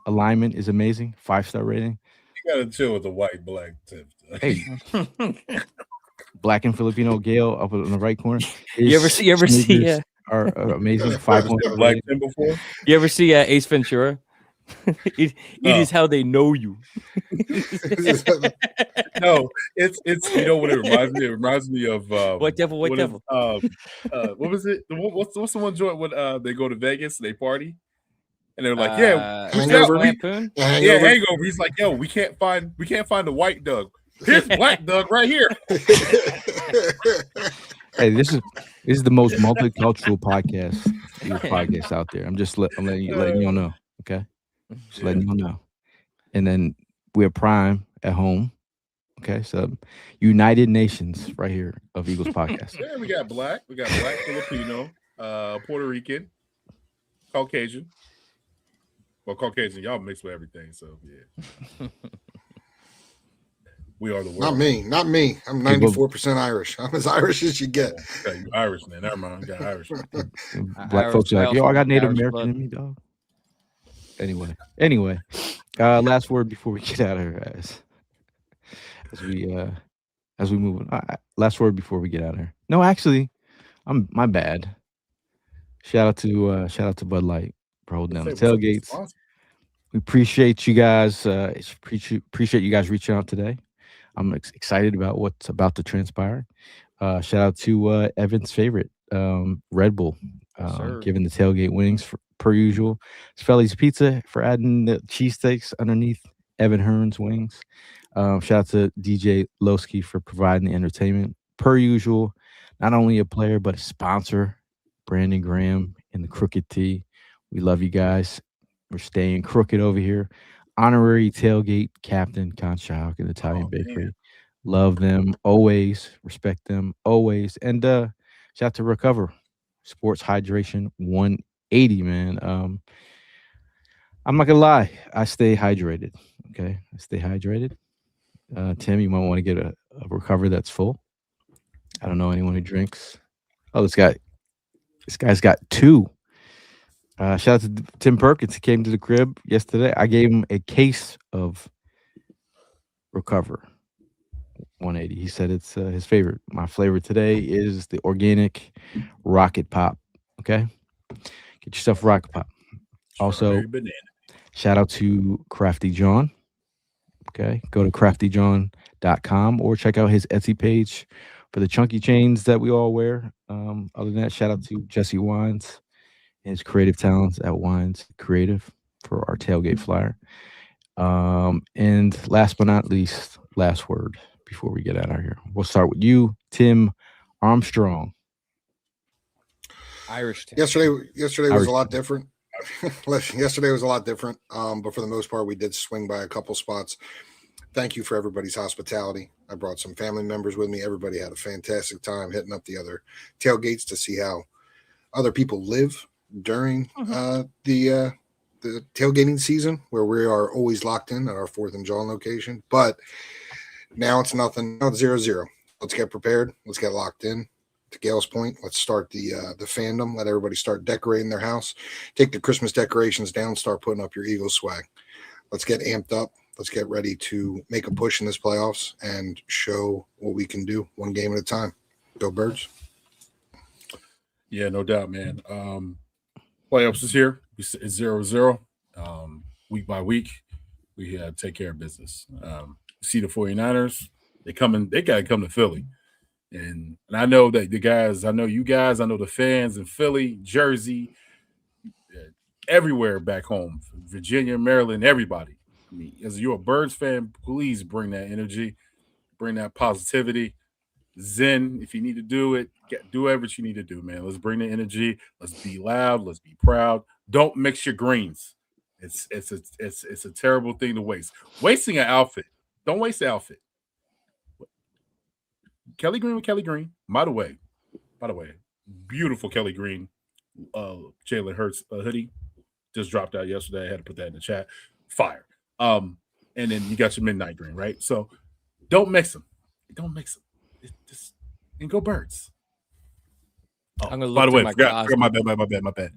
alignment is amazing. 5-star rating. You gotta chill with the white black Tim. Hey, Black and Filipino Gale up in the right corner. You ever see? Are amazing. 5-point Black Tim before. You ever see Ace Ventura? It is how they know you. No, it's you know what it reminds me. It reminds me of What devil? What devil? What was it? What's the one joint when they go to Vegas and they party, and they're like, yeah, Hangover. Yeah, Hangover. He's like, yo, we can't find the white Doug. Here's Black Doug right here. Hey, this is the most multicultural podcast out there. I'm just letting y'all know. Okay, just letting y'all know. And then we're Prime at home. Okay, so United Nations right here of Eagles podcast. Yeah, we got black, Filipino, Puerto Rican, Caucasian. Well, Caucasian, y'all mix with everything, so yeah. We are the world. Not me. I'm 94% Irish. I'm as Irish as you get. Okay, you Irish, man. Never mind. You got Irish. Black folks are like, yo, I got Native American in me, dog. Anyway, last word before we get out of here, as we move on. Last word before we get out of here. No, actually, my bad. Shout out to Bud Light for holding down the tailgates. We appreciate you guys. Appreciate you guys reaching out today. I'm excited about what's about to transpire. Shout out to Evan's favorite, Red Bull, giving the tailgate wings per usual. Svelli's Pizza for adding the cheesesteaks underneath Evan Hearn's wings. Shout out to DJ Lowski for providing the entertainment per usual. Not only a player, but a sponsor, Brandon Graham and the Crooked T. We love you guys. We're staying crooked over here. Honorary tailgate captain, Concha in Italian Bakery. Man. Love them always. Respect them always. And shout out to Recover Sports Hydration 180, man. I'm not gonna lie. I stay hydrated. Okay, I stay hydrated. Tim, you might want to get a Recover that's full. I don't know anyone who drinks. Oh, this guy's got 2. Shout out to Tim Perkins. He came to the crib yesterday. I gave him a case of Recover. 180. He said it's his favorite. My flavor today is the organic Rocket Pop. Okay, get yourself a Rocket Pop. Also, Strawberry banana. shout out to Crafty Jawn. Okay, go to craftyjawn.com or check out his Etsy page for the chunky chains that we all wear. Other than that, shout out to Jesse Wines and his creative talents at Wines Creative for our tailgate flyer. And last but not least, last word before we get out of here. We'll start with you, Tim Armstrong. Irish Tim. Yesterday was Irish a lot different. Yesterday was a lot different, but for the most part, we did swing by a couple spots. Thank you for everybody's hospitality. I brought some family members with me. Everybody had a fantastic time hitting up the other tailgates to see how other people live during the tailgating season, where we are always locked in at our 4th and Jawn location. But now it's nothing. Now it's 0-0. Let's get prepared. Let's get locked in. To Gail's point, let's start the fandom. Let everybody start decorating their house. Take the Christmas decorations down. Start putting up your Eagles swag. Let's get amped up. Let's get ready to make a push in this playoffs and show what we can do one game at a time. Go Birds. Yeah, no doubt, man. Playoffs is here. It's 0-0. Week by week, we take care of business. See the 49ers. They got to come to Philly. And I know that the guys, I know you guys, I know the fans in Philly, Jersey, everywhere back home, Virginia, Maryland, everybody. I mean, as you're a Birds fan, please bring that energy, bring that positivity. Zen, if you need to do it, do whatever you need to do, man. Let's bring the energy. Let's be loud. Let's be proud. Don't mix your greens. It's a terrible thing to waste. Wasting an outfit. Don't waste the outfit. Kelly Green with Kelly Green. By the way, beautiful Kelly Green, Jalen Hurts hoodie just dropped out yesterday. I had to put that in the chat. Fire. And then you got your midnight green, right? So don't mix them. Don't mix them. And go Birds. Oh, I'm gonna look by the way, through my bad.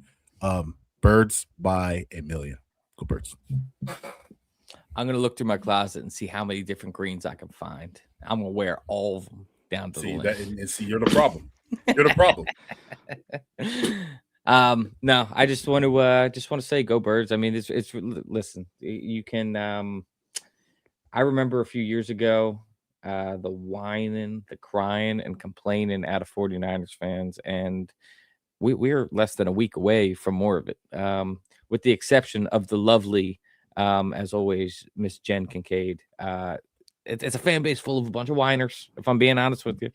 Birds by a million. Go Birds. I'm gonna look through my closet and see how many different greens I can find. I'm gonna wear all of them down to the that, limit. and see, you're the problem. You're the problem. No, I just want to say go Birds. I mean, it's listen, you can I remember a few years ago the whining, the crying and complaining out of 49ers fans, and we're less than a week away from more of it. With the exception of the lovely as always, Miss Jen Kincaid. It's a fan base full of a bunch of whiners, if I'm being honest with you.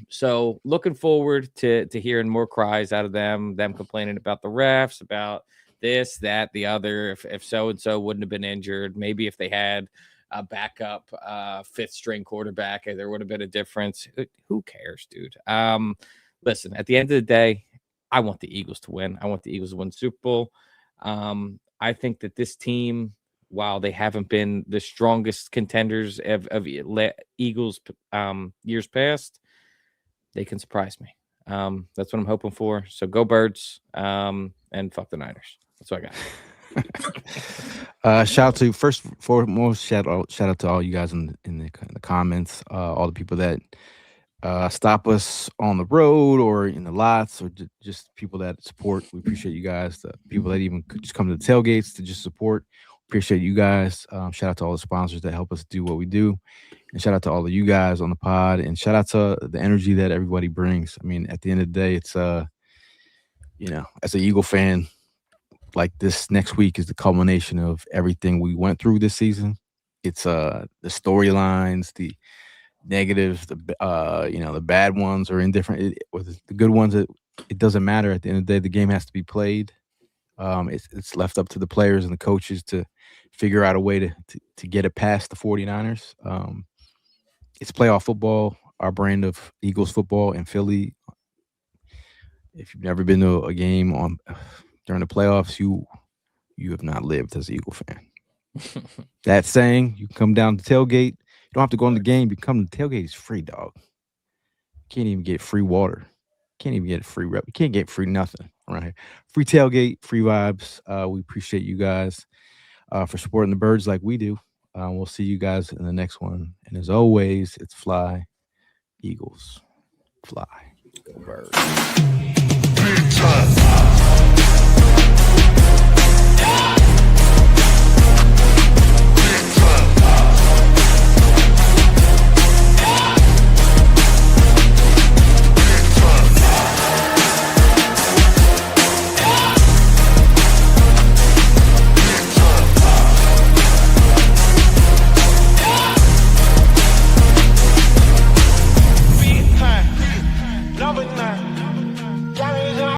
So looking forward to hearing more cries out of them complaining about the refs, about this, that, the other. If so-and-so wouldn't have been injured, maybe if they had a backup 5th string quarterback, there would have been a difference. Who cares, dude? Listen, at the end of the day, I want the Eagles to win. I want the Eagles to win the Super Bowl. I think that this team, while they haven't been the strongest contenders of Eagles years past, they can surprise me. That's what I'm hoping for. So go Birds and fuck the Niners. That's what I got. Shout out to first and foremost. Shout out to all you guys in the comments. All the people that stop us on the road or in the lots, or just people that support. We appreciate you guys. The people that even just come to the tailgates to just support. Appreciate you guys. Shout out to all the sponsors that help us do what we do, and shout out to all of you guys on the pod, and shout out to the energy that everybody brings. I mean, at the end of the day, it's as an Eagle fan, like this next week is the culmination of everything we went through this season. It's the storylines, the negatives, the bad ones are indifferent. The good ones, it doesn't matter. At the end of the day, the game has to be played. It's left up to the players and the coaches to figure out a way to get it past the 49ers. It's playoff football, our brand of Eagles football in Philly. If you've never been to a game during the playoffs, you have not lived as an Eagle fan. That saying, you come down to tailgate. You don't have to go on the game. You come to the tailgate. It's free, dog. You can't even get free water. Can't even get free rep. You can't get free nothing around here. Free tailgate, free vibes. We appreciate you guys for supporting the Birds like we do. We'll see you guys in the next one. And as always, it's fly, Eagles, fly. Go Birds.